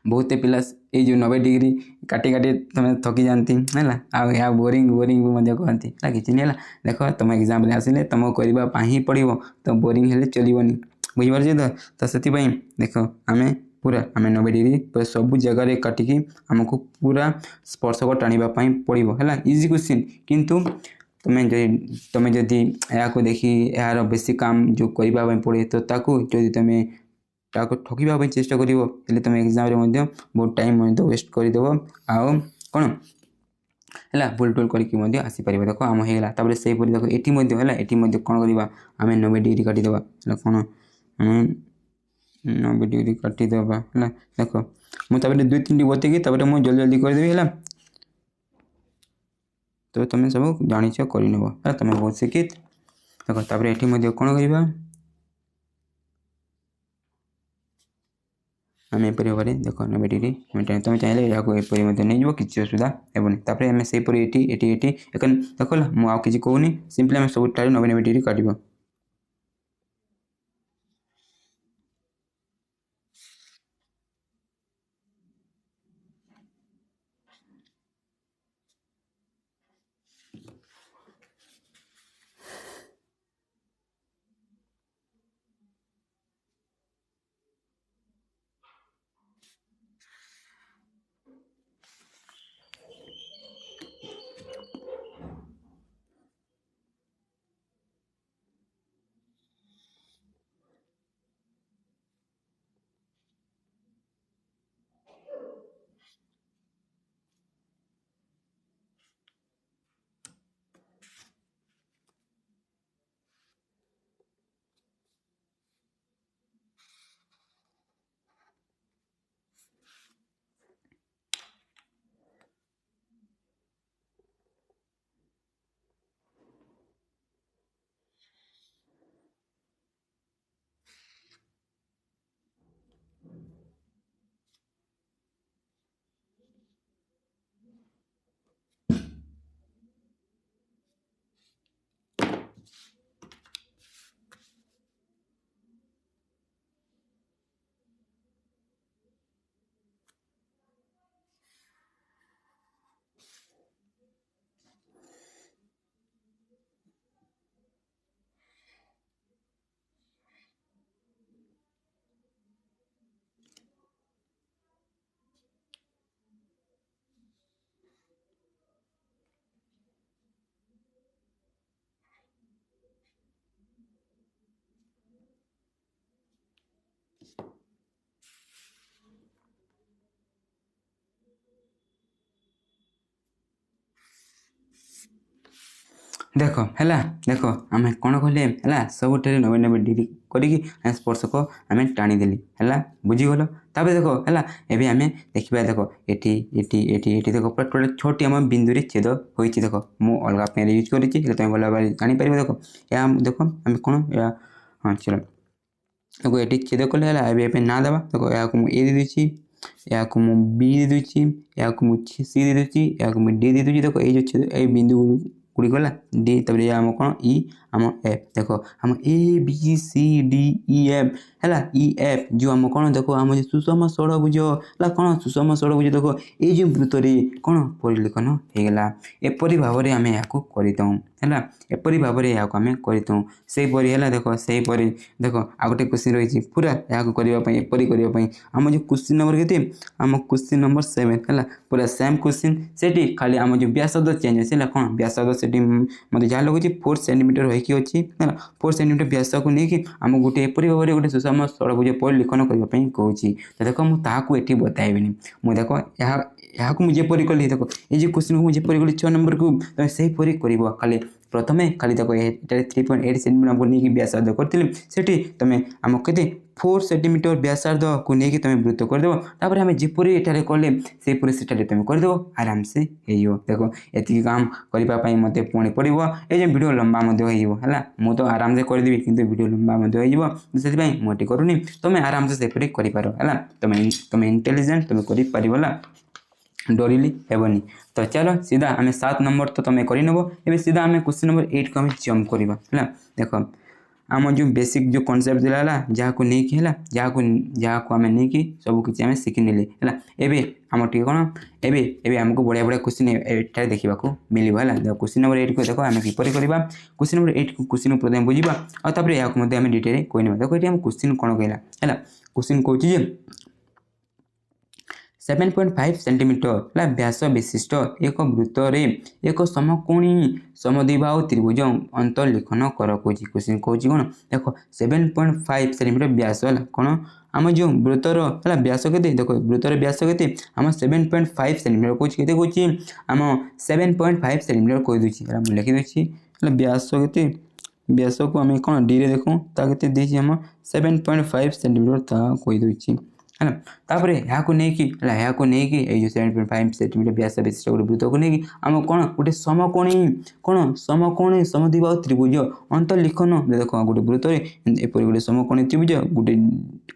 बहुत पिला ये जो 90 डिग्री काटी काटी तुम थकी जाती है आ बोरिंग बोरिंग भी कहती है किसी नहीं है। देखो तुम एग्जाम आसिले तुमको करने ही पड़ो तो बोरिंग हेल्ले चलनी बुझीपार तो से देख आम पूरा आम 90 डिग्री पूरा सब जगह काटिकी आमको पूरा स्पर्शक टाणीवाई पड़ो है इजी क्वेश्चन किंतु तुम्हें जदि यहाँ देखी यार बेसी काम जो करने पड़े तो ताकू जदि तुम्हें ताको ठकिबा चेष्टा करिवो तुम एग्जाम रे बहुत टाइम वेस्ट करदेव आउ कौन है भूल टूल करके आसीपर देख आम होगा तापर से देखो ये कौन करवा आम 90 डिग्री काटिदेवा कौन 90 डिग्री काटिदेवा है देख मुझे 2-3 बतेगी मुझे जल्दी जल्दी करदेवी है तो तुम सब जाच करनब है तुम बहुत शिक्षित देख तापर ये कौन करवा आम एपरी भाव में देख 90 डिग्री तुम चाहिए यहाँ एपरी नहीं किसी असुविधा हेनी तापर आम से देख मुझे आउ कि कहूनी सिंपली आम सब 90 डिग्री काट। देख है देख आम कौन कहले सबुठ 90 डिग्री करके स्पर्शक आम टाणीदेली है बुझीगल तापर देख है एवं आम देखा देख एटी एटी एटी एटी देख पूरा टोटाल छोटी आम बिंदु छेद हो देख मुझे अलग पेन यूज करें तुम भल भाव जापर देख या देख आम कौन हाँ चलो देखो ये छेद कले ना देवा देखो या ए दे दूसरी या बी दे दूसरी या सी दे दूसरी या डी दे दूसरी देखो ये छेद ये बिंदु गुड़ी गला डी तब आम कौन ई आम एफ देख आम A B C D E F है ई एफ जो आम कौन देख आम जो सुषम षड़भुज है कौन सुषम षड़भुज देख ये वृत्त कौन परिलिखन होगा एपरी भाव में आम यहाँ करता है एपरी भाव में यहाँ आम करता से देख से देख आ गए क्वेश्चन रही पूरा यहाँ करने एपरी करने आम जो क्वेश्चन नंबर के आम क्वेश्चन नंबर 7 है पूरा सेम क्वेश्चन से खाली आम जो व्यासद चेंज है कौन व्यासद से मत जहाँ लगे 4 सेंटीमीटर होगी अच्छी है 4 सेंटीमीटर व्यास को लेकिन आम गोटे एपरी भाव में गोटे सुषम षड़भुज परिलिखन करने कहूँ तो देख मुझे बताइबी मुझे देख यहाँ मुझे कली देख ये क्वेश्चन को मुझे कली 6 नंबर को तुम से कर खाली प्रथमे खाली देख ये 3.8 सेंटीमीटर नहीं व्यासार्ध करी से तुम आम के 4 सेंटीमीटर व्यासार्ध को लेकिन तुम वृत्त करदेव तापर आम जीपरी एठारे कले सेपरी से तुम करदेव आराम से हो देख ये काम करने मत पुणी पड़ो ये वीडियो लंबा है मुझे तो आराम से करदेवी कि वीडियो लंबा से मुझे करूनी तुम आराम से सेपरी कर तुम इंटेलिजेंट तुम कर डरिली हेबनी तो चलो सीधा आम 7 नंबर तो तुम करनब ए सीधा आम क्वेश्चन नंबर 8 को आम जम्प करवा है देख आम जो बेसिक जो कॉन्सेप्ट दिला जहाँ को लेकिन है जहाँ को आम नहीं सब किसी आम शिखिने है आम टे कौन एवं आमको बढ़िया बढ़िया क्वेश्चन एठार देखा मिल है क्वेश्चन नंबर 8 को देख आम किपर करवा क्वेश्चन नंबर 8 को क्वेश्चन प्रथम बुझा और यहाँ आम डिटेल कहना देख ये क्वेश्चन कौन कहला है क्वेश्चन कौन 7.5 सेंटीमीटर व्यास विशिष्ट एक वृत्त रे एक समकोणी समद्विबाहु त्रिभुज अंतर्लिखन कर कौन क्वेश्चन कौन कौन देख 7.5 सेंटीमीटर व्यास है कौन आम जो वृत्तर है व्यास के देख वृत्तर व्यास के आम 7.5 सेंटीमीटर कौन कौन आम 7.5 सेंटीमीटर कहीदे लिखिदी व्यास के व्यास को आम कौन डी रे देखूँ ताकि आम 7.5 सेंटीमीटर कहीदे है तापर यहाँ नहीं जो 7.5 सेंटीमीटर व्यास विशिष्ट गोटे वृत्त को लेकिन आम कौन गोटे समकोणी समद्विबाहु त्रिभुज अंतर्लिखन देख गोटे वृत्त एपरी गोटे समकोणी त्रिभुज गोटे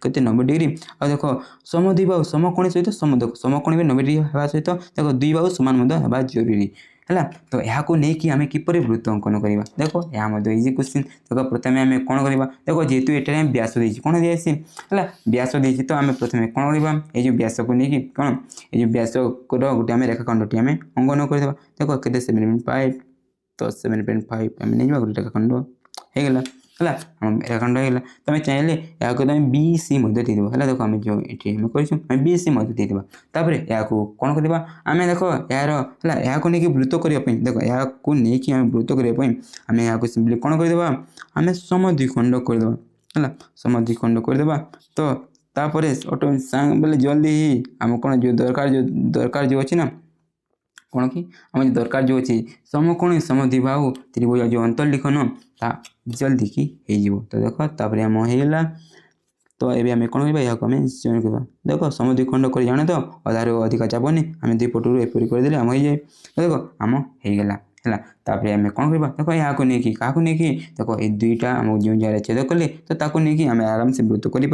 के 90 डिग्री आ देख समद्विबाहु समकोणी सहित समकोणी में 90 डिग्री होगा सहित देख द्विबाहु सामान होगा जरूरी है तो यहाँ नहीं आम किपर वृत्त अंकन करवा देख यहाँ इजी क्वेश्चन देख प्रथम आम कौन करवा देख जेहेतु ये व्यास दे कौन दिखाई है व्यास दे तो आम प्रथम कौन करवा ये व्यास को लेकिन कौन ये व्यास गोटे आम रेखाखंड आम अंकन करदे देख के 7.5 तो 7.5 आम नहीं गोटे रेखाखंड होगा है रेखाखंड होगा तुम चाहिए यहाँ तुम बी सी देदेव है देख आम जो ये कर बी सी देदेव तापर यहाँ कौन करवा आम देख यार है यहाँ नहीं वृत्त करने देख यहाँ नहीं आम वृत्त करने आम यहाँ सिंपली कौन करदेवा आम समद्विखंड करदेवा है समद्विखंड करदेवा तो तापर ऑटो बोले जल्दी ही आम कौन जो दरकार जो अच्छी ना कौन कि आम जो दरकार जो अच्छी समकोणी समद्विबाहु त्रिभुज जो अंतर्लिखन ता जल्दी की हो तो देख तापर आम होगा तो ये आम कौन करवा यहाँ आम जॉइन करवा देख समद्विखंड कर जाने तो अधार अधिक चापनी आम दुई पटू एपरी करदे आम हो जाए देख आम होगा है तापर आम कौन करवा देख यहाँ नहीं क्या देख ये दुईटा आम जो जगह छेद कले तो ताको नहीं आम आराम से वृत्त कर तो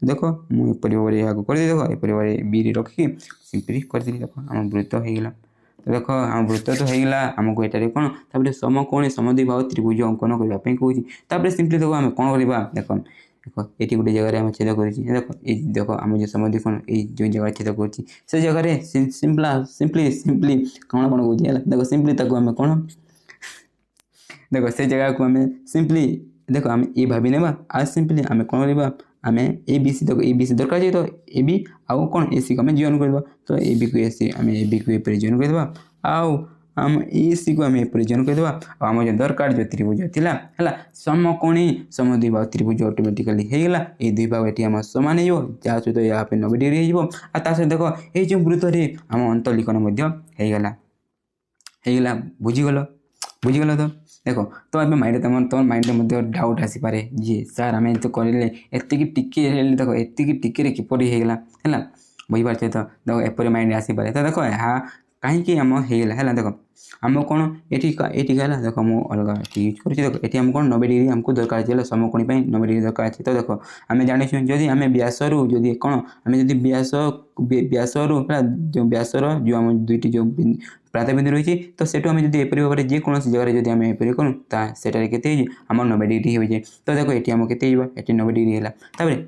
देख मुझे भाव यहाँ कर देख एपरी भाव बी रखिकी सिंपली करदेली देख आम वृत्त होगा तो देख आम वृत्त तो होगा आमको ये कौन तापर समकोणी समद्विबाहु त्रिभुज अंकन करने कहूँ सिंपली देख आम कौन करवा देख देख ये गोटे जगह आम छेद कर देख देख आम जो समद्विखंड ये जो जगह छेद कर से जगह सिंपली सिंपली कौन कौन कहूँ देख सिंपली आम कौन देख से जगह को आम सिंपली देख आम ये भाभी नेबा आज सिंपली आम कौन करवा आम ए बी सी देख ए बी सी दरकार चाहिए तो ए बी आउ कौन ए सी को आम जॉइन करवा तो ए बी को ए सी आम ए बी को एपरी जॉइन करदेवा आउ आम ए सी को आम एपरी जॉइन करदेवा आम जो दरकार जो त्रिभुज थिला है समकोणी समद्विबाहु त्रिभुज ऑटोमेटिकली होगा ये दुई भाग ये आम सामान हो जहाँ सहित यहाँ पे 90 डिग्री हो सहित देख ये वृत्त आम अंतर्लिखन होगा बुझीगल बुझीगल तो देख तो अब माइंड तुम माइंड में डाउट आसीपे जी सार आम तो करें एति टिके देख एति टिके किपर होगा है बुझीपारे तो देख एपरी माइंड आसीपे तो देख कहीं आम होगा देख आम कौन ये देख मुझे अलग यूज कर देख ये आम कौन 90 डिग्री आमको दरकार है समकोणी 90 डिग्री दरकार है तो देख आम जानी जदि आम व्यासरू जदि कौन आम जदि व्यासरू जो व्यासर जो आम दुईटी जो प्रातबिंदु रही तो सेठू आम जब एपरी भाव में जेकोसी जगह जब आम एपरी करूँ सेटार के आम 90 डिग्री हो जाए तो देखो ये आम के 90 डिग्री है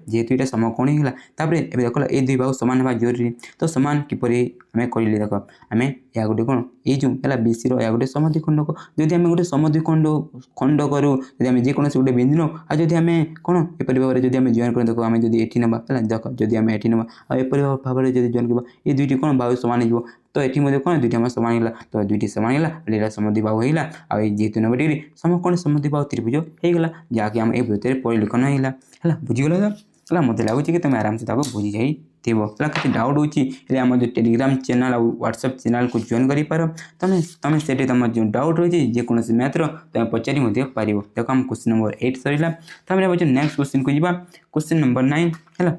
जेहेतु ये समकोणी है देख ये दुई भाग सामान हवा जरूरी तो सामान किपर आम कर देख आम या गोटे कौन ये जो है बेसी या गोटे समद्विखंड को जदि आम गोटे समद्विखंड खंड करूँ जब आम जेकोसी गोटे बिंदु नौ आ जब आम कौन एपरी भाव में जब आम जॉइन कर देख आम जब ये नवा देख जब आम ये नवा आपर भाव में जब जॉइन कर ये दुईटी कौन भाव सामान हो तो ये कौन दुईटी आम सामान है तो दुईटी सामान है समद्विबाहु होगा आेतु 90 डिग्री समकोण समद्विबाहु त्रिभुज होगा जहाँकि आम ए वृत्त परिलिखन है बुझीगल है मत लगुच कि तुम आराम से बुझी जाई किसी डाउट होती आम जो टेलीग्राम चैनल और व्हाट्सएप चैनल को जॉइन कर तुम से तुम जो डाउट रही जेकोसी मैथ्र तुम पचारि पार देख आम क्वेश्चन नंबर 8 सरला तो नेक्स्ट क्वेश्चन को जी क्वेश्चन नंबर 9 है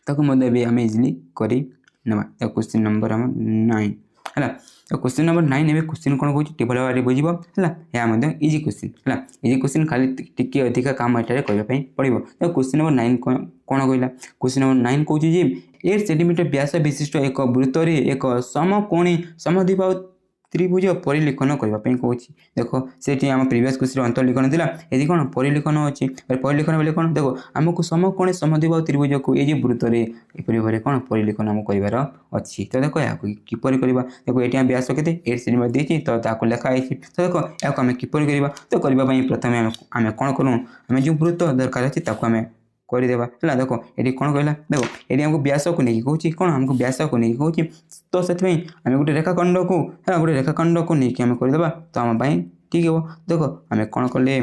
ताको आम इजिली कर क्वेश्चन नंबर 9 है तो क्वेश्चन नंबर 9 ए क्वेश्चन कौन कौन टेबल भाव में बुझे है इजी क्वेश्चन है इजी क्वेश्चन खाली टिके अधिका काम एटारे करने पड़ो तो क्वेश्चन नंबर 9 कौन कहला क्वेश्चन नंबर 9 कौन 8 सेंटीमीटर व्यास विशिष्ट एक वृत्त एक समकोणी समद्विबाहु त्रिभुज परिलिखन करने कौन देख से आम प्रीवियस क्वेश्चन अंतर्लिखन था ये कौन परिलिखन अच्छी परिलिखन बोले कौन देखो आमको समकोणी समद्विबाहु त्रिभुज को ये वृत्त एपरी भाव कौन परिलिखन आम कर अच्छी तो देखो या किपर करवा देखो ये व्यास के 8 सेंटीमीटर देती तो लिखाई तो देखो या आम किपर करवा तो करने प्रथम आम कौन करूँ आम जो वृत्त दरकार अच्छी आम करदेवा है देख ये कौन कहला देखो ये आमको व्यास को लेकिन कौन कौन आमको व्यास को लेकिन कौन तो से आम गोटे रेखाखंड को है गोटे रेखाखंड को लेकिन आम करदेवा तो आम ठीक है देख आम कौन कले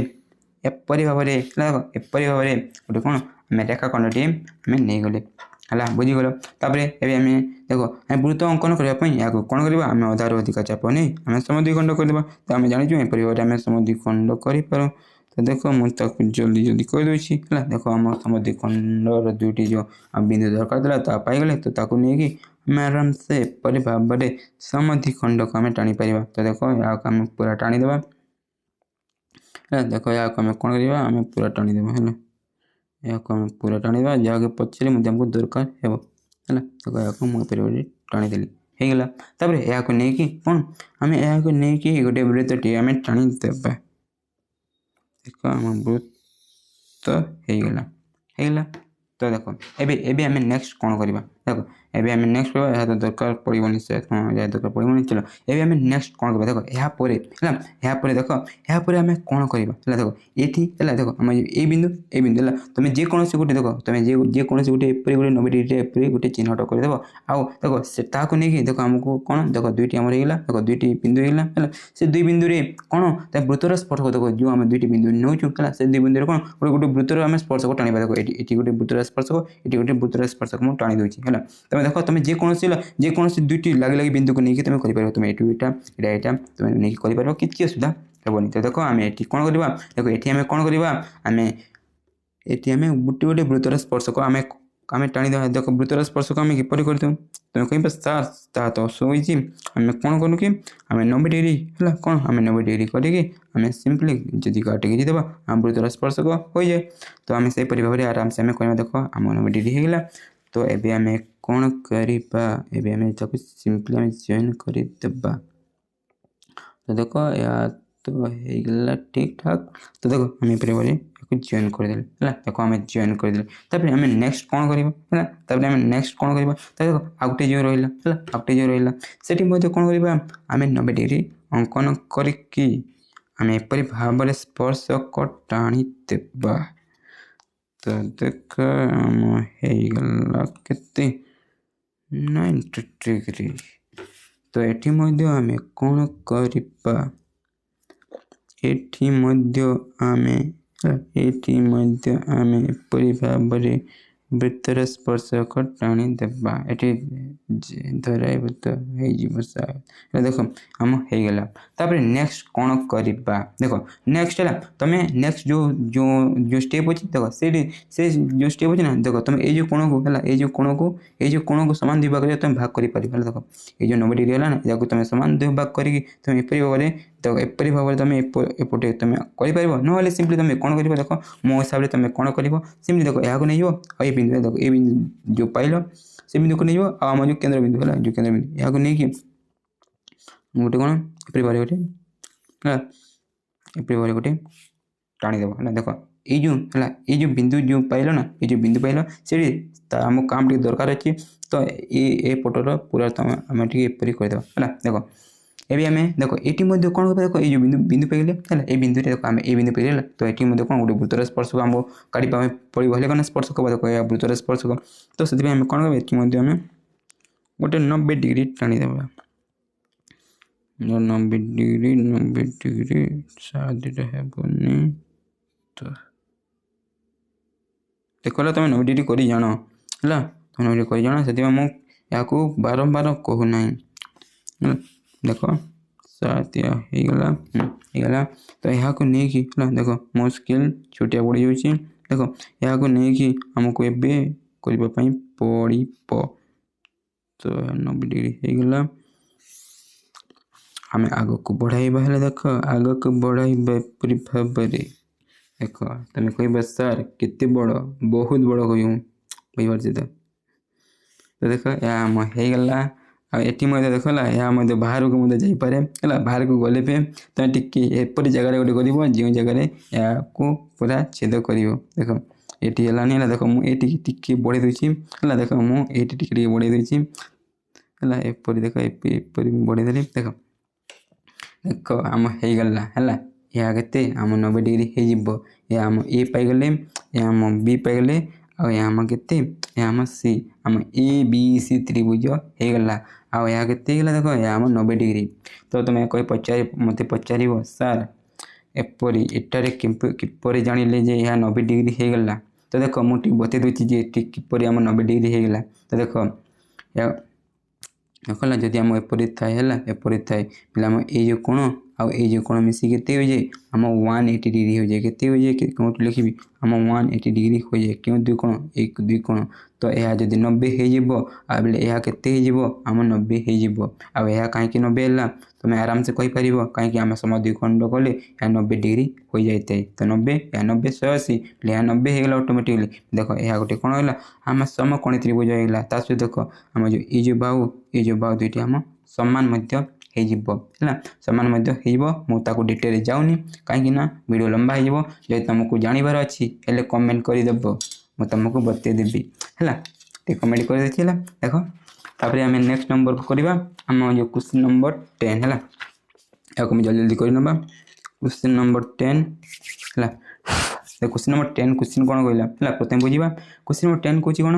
एपरी भाव में देख एपरी भाव में गोटे कौन आम रेखाखंड टी आम नहीं गले है बुझीगल तापर आम देख आम वृत्त अंकन करने या कौन करवा आम अधार अधिक चाप नहीं आम समद्विखंड करदेवा तो आम जानी एपरी भाव में आम समद्विखंड कर तो देखो मुझे जल्दी जल्दी कह दूसरी है देख आम समद्विखंडर दुईटी जो बिंदु दरकार था पाईगले तो नहीं आम आराम से एपरी भाव में समद्विखंड को आम टाणी पार तो देखो या आम पूरा टाणीदेवा है देख या आम कौन करवा आम पूरा टाणीदेवा है या आम पूरा टाणीदेवा जहाँ पचारे मुझे आमको दरकार है देखो या मुझे टाणीदेली होगा तापर या कौन आम या गोटे वृत्तटी आम टाणीदेवा देख आम वृत्त होगा तो देखो एबे आम नेक्स्ट कौन करवा देखो एबे आम नेक्स्ट करवा यह तो दरकार पड़ोनी से यह दरकार पड़ोनी चलो एबे आम नेक्स्ट कौन करवा देखो यापर है देख यापर आम कौन करवा देखो ये है देखो आम ये बिंदु है तुम जेकोसी गोटे देख तुम जेकोसी गोटे एपरी गोटे 90 डिग्री एपरी गोटे चिन्हट करदेव आउ देखो से नहीं देख आमको कौन देख दुईटी आम होगा देख दुईटी बिंदु होगा से दुई बिंदु कौन वृत्तर स्पर्शक देखो जो आम दुईटी बिंदु नौ से दुई बिंदु कौन गोटे वृत्तर आम स्पर्शक टाणी देखो ये गोटे वृत्तर स्पर्शक ये गोटे वृत्तर स्पर्शक मुझे टाणी दूसरी है तुम देख तुम जेकोसी दुईटी लगे लगे बिंदु को लेकिन तुम कर तुम यहाँ तुम नहीं कर किसी असुविधा हेनी तो देख आम ये कौन करवा देखो ये आम कौन करवा आम ये गोटे गोटे वृत्तर स्पर्शक आम आम टाणी देख वृत्तर स्पर्शक आम किपर कर तुम कह सार तो सोई आम कौन करूँ कि आम 90 डिग्री है कौन आम 90 डिग्री करके आम सिंपली जदि काटिकी देवा आम वृत्तर स्पर्शक हो जाए तो आम से भाव में आराम से आम कह देख आम 90 डिग्री होगा तो एबे आम कौन करवा एबे आम सिंपली आम जॉइन करदेवा तो देख या तो होगा ठीक ठाक तो देखो आम ये जॉइन करदे है देख आम जॉइन करदे तापर आम नेक्स्ट कौन करवा है तापर आम नेक्स्ट कौन करवा तो देखो आउटे जो रहा है आउटे जो रहा से कौन करवा आम 90 डिग्री अंकन करके आम एपरी भाव में स्पर्शक टाणी देवा तो देख आम होगा के 90 डिग्री तो ये आम कौन करवा आम एपरी भाव में ବୃତ୍ତର ସ୍ପର୍ଶକ ଟାଣି ଦେବା ଏଠି ଧରାଇବୃତ୍ତ ହେଇଯିବ ସାର୍ ଦେଖ ଆମ ହେଇଗଲା। ତାପରେ ନେକ୍ସଟ କ'ଣ କରିବା ଦେଖ ନେକ୍ସଟ ହେଲା ତମେ ନେକ୍ସଟ ଯେଉଁ ଷ୍ଟେପ୍ ଅଛି ଦେଖ ସେଇଠି ସେ ଯେଉଁ ଷ୍ଟେପ୍ ଅଛି ନା ଦେଖ ତମେ ଏଇ ଯେଉଁ କୋଣକୁ ହେଲା ଏଇ ଯେଉଁ କୋଣକୁ ସମାନ ଦୁଇ ଭାଗରେ ତମେ ଭାଗ କରିପାରିବ ହେଲା ଦେଖ ଏଇ ଯେଉଁ 90 ଡିଗ୍ରୀ ହେଲା ନା ଏହାକୁ ତମେ ସମାନ ଦୁଇ ଭାଗ କରିକି ତମେ ଏପରି ଭାବରେ ତମେ ଏପଟେ ତମେ କରିପାରିବ ନହେଲେ ସିମ୍ପଲି ତମେ କ'ଣ କରିବ ଦେଖ ମୋ ହିସାବରେ ତମେ କ'ଣ କରିବ ସିମ୍ପଲି ଦେଖ ଏହାକୁ ନେଇଯିବ ଆଉ ଏ ବିନ୍ଦୁରେ ଦେଖ ଏ ବିନ୍ଦୁ ଯେଉଁ ପାଇଲ ସେ ବିନ୍ଦୁକୁ ନେଇଯିବ ଆଉ ଆମ ଯେଉଁ କେନ୍ଦ୍ରବିନ୍ଦୁ ହେଲା ଯେଉଁ କେନ୍ଦ୍ରବିନ୍ଦୁ ଏହାକୁ ନେଇକି ଗୋଟେ କ'ଣ ଏପରି ଭାବରେ ଗୋଟେ ହେଲା ଏପରି ଭାବରେ ଗୋଟେ ଟାଣିଦେବ ହେଲା ଦେଖ ଏଇ ଯେଉଁ ହେଲା ଏଇ ଯେଉଁ ବିନ୍ଦୁ ଯେଉଁ ପାଇଲ ନା ଏଇ ଯେଉଁ ବିନ୍ଦୁ ପାଇଲ ସେଠି ଆମକୁ କାମ ଟିକେ ଦରକାର ଅଛି ତ ଏ ପଟର ପୁରା ଆମେ ଟିକେ ଏପରି କରିଦେବା ହେଲା ଦେଖ ଏବେ ଆମେ ଦେଖ ଏଠି ମଧ୍ୟ କ'ଣ କରିବା ଦେଖ ଏଇ ଯେଉଁ ବିନ୍ଦୁ ପାଇଗଲେ ହେଲା ଏଇ ବିନ୍ଦୁରେ ଦେଖ ଆମେ ଏଇ ବିନ୍ଦୁ ପାଇଲେ ହେଲା ତ ଏଠି ମଧ୍ୟ କ'ଣ ଗୋଟେ ବୃତ୍ତର ସ୍ପର୍ଶକ ଆମକୁ କାଢ଼ିବା ପାଇଁ ପଡ଼ିବ ହେଲେ କ'ଣ ସ୍ପର୍ଶକ ଦେଖ ଏହା ବୃତ୍ତର ସ୍ପର୍ଶକ ତ ସେଥିପାଇଁ ଆମେ କ'ଣ କରିବା ଏଠି ମଧ୍ୟ ଆମେ ଗୋଟେ 90 ଡିଗ୍ରୀ ଟାଣିଦେବା 90 ଡିଗ୍ରୀ ସାଦରେ ହେବନି ତ ଦେଖ ତମେ 90 ଡିଗ୍ରୀ କରି ଜାଣ ହେଲା ତମେ 90 ଡିଗ୍ରୀ କରି ଜାଣ ସେଥିପାଇଁ ମୁଁ ଏହାକୁ ବାରମ୍ବାର କହୁନାହିଁ ହେଲା ଦେଖ ସାତିଆ ହେଇଗଲା ତ ଏହାକୁ ନେଇକି ହେଲା ଦେଖ ମୋ ସ୍କେଲ୍ ଛୋଟିଆ ପଡ଼ିଯାଉଛି ଦେଖ ଏହାକୁ ନେଇକି ଆମକୁ ଏବେ କରିବା ପାଇଁ ପଡ଼ିବ ତ 90 ଡିଗ୍ରୀ ହେଇଗଲା ଆମେ ଆଗକୁ ବଢ଼ାଇବା ହେଲେ ଦେଖ ଆଗକୁ ବଢ଼ାଇବା ଏପରି ଭାବରେ ଦେଖ ତମେ କହିବ ସାର୍ କେତେ ବଡ଼ ବହୁତ ବଡ଼ କହିପାରୁଛି ତ ଦେଖ ଏହା ଆମ ହେଇଗଲା ଆଉ ଏଠି ମଧ୍ୟ ଦେଖ ହେଲା ଏହା ମଧ୍ୟ ବାହାରକୁ ମଧ୍ୟ ଯାଇପାରେ ହେଲା ବାହାରକୁ ଗଲେ ବି ତମେ ଟିକେ ଏପରି ଜାଗାରେ ଗୋଟେ କରିବ ଯେଉଁ ଜାଗାରେ ଏହାକୁ ପୁରା ଛେଦ କରିବ ଦେଖ ଏଠି ହେଲାନି ହେଲା ଦେଖ ମୁଁ ଏଇଠିକି ଟିକେ ବଢ଼େଇ ଦେଉଛି ହେଲା ଦେଖ ମୁଁ ଏଇଠି ଟିକେ ବଢ଼େଇ ଦେଉଛି ହେଲା ଏପରି ଦେଖ ଏପରି ବଢ଼େଇ ଦେଲି ଦେଖ ଆମ ହେଇଗଲା ହେଲା ଏହା କେତେ ଆମ 90 ଡିଗ୍ରୀ ହେଇଯିବ ଏହା ଆମ ଏ ପାଇଗଲେ ଏହା ଆମ ବି ପାଇଗଲେ ଆଉ ଏହା ଆମ କେତେ ଏହା ଆମ ସି ଆମ ଏ ବି ସି ତ୍ରିଭୁଜ ହେଇଗଲା ଆଉ ଏହା କେତେ ହେଇଗଲା ଦେଖ ଏହା ଆମ 90 ଡିଗ୍ରୀ ତ ତମେ ମୋତେ ପଚାରିବ ସାର୍ ଏପରି ଏଠାରେ କିପରି ଜାଣିଲେ ଯେ ଏହା 90 ଡିଗ୍ରୀ ହେଇଗଲା ତ ଦେଖ ମୁଁ ଟିକେ ବତେଇ ଦେଉଛି ଯେ ଏଠି କିପରି ଆମ 90 ଡିଗ୍ରୀ ହେଇଗଲା ତ ଦେଖ ହେଲା ଯଦି ଆମ ଏପରି ଥାଏ ହେଲା ଏପରି ଥାଏ ହେଲେ ଆମ ଏଇ ଯେଉଁ କୋଣ ଆଉ ଏଇ ଯେଉଁ କୋଣ ମିଶିକି କେତେ ହୋଇଯାଏ ଆମ 180 ଡିଗ୍ରୀ ହୋଇଯାଏ କେତେ ହୋଇଯାଏ କେଉଁଠି ଲେଖିବି ଆମ 180 ଡିଗ୍ରୀ ହୋଇଯାଏ କେଉଁ ଦୁଇ କୋଣ ଏଇ ଦୁଇ କୋଣ ତ ଏହା ଯଦି 90 ହେଇଯିବ ଆଉ ବେଲେ ଏହା କେତେ ହେଇଯିବ ଆମ 90 ହେଇଯିବ ଆଉ ଏହା କାହିଁକି 90 ହେଲା ତମେ ଆରାମସେ କହିପାରିବ କାହିଁକି ଆମେ ସମ ଦ୍ୱିଖଣ୍ଡ କଲେ ଏହା 90 ଡିଗ୍ରୀ ହୋଇଯାଇଥାଏ ତ 90 ଏହା 90 180 ଏହା 90 ହେଇଗଲା ଅଟୋମେଟିକଲି ଦେଖ ଏହା ଗୋଟେ କ'ଣ ହେଲା ଆମ ସମକୋଣୀ ତ୍ରିଭୁଜ ହେଇଗଲା ତା ସହିତ ଦେଖ ଆମ ଯେଉଁ ଏଇ ଯେଉଁ ବାହୁ ଦୁଇଟି ଆମ ସମାନ ମଧ୍ୟ ହେଇଯିବ ହେଲା ସମାନ ମଧ୍ୟ ହେଇଯିବ ମୁଁ ତାକୁ ଡିଟେଲରେ ଯାଉନି କାହିଁକି ନା ଭିଡ଼ିଓ ଲମ୍ବା ହେଇଯିବ ଯଦି ତୁମକୁ ଜାଣିବାର ଅଛି ହେଲେ କମେଣ୍ଟ କରିଦେବ ମୁଁ ତୁମକୁ ବତେଇ ଦେବି ହେଲା ଟିକେ କମେଣ୍ଟ କରିଦେଇଛି ହେଲା ଦେଖ ତାପରେ ଆମେ ନେକ୍ସଟ ନମ୍ବରକୁ କରିବା ଆମ ଯେଉଁ କ୍ୱେଶ୍ଚିନ୍ ନମ୍ବର 10 ହେଲା ଏହାକୁ ଆମେ ଜଲ୍ଦି କରିନେବା କ୍ୱେଶ୍ଚିନ୍ ନମ୍ବର 10 ହେଲା क्वेश्चन नंबर 10 क्वेश्चन कौन कहला है प्रथम बुझा क्वेश्चन नंबर 10 कौन कौन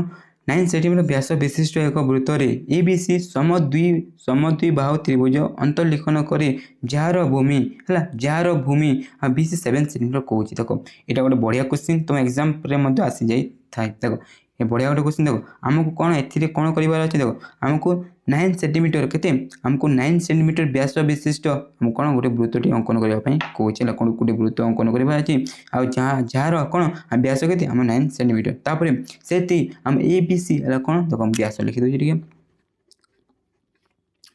9 सेंटीमीटर व्यास विशिष्ट एक वृत्त एबीसी समद्वि बाहु त्रिभुज अंतर्लिखन करे जार भूमि है जार भूमि बीसी 7 सेंटीमीटर कौन देख यहाँ गोटे बढ़िया क्वेश्चन तुम एग्जाम आसी जाए देख ये बढ़िया गोटे क्वेश्चन देख आमको कौन ए कौन कर अच्छे देख आमको 9 सेंटीमीटर के आमको 9 सेंटीमीटर व्यास विशिष्ट आम कौन गोटे वृत्तटी अंकन करने कौन कौन गोटे वृत्त अंकन करवा अच्छे जार कौन व्यास के आम 9 सेंटीमीटर तापर से आम ए बी सी कौन देख व्यास लिखिदे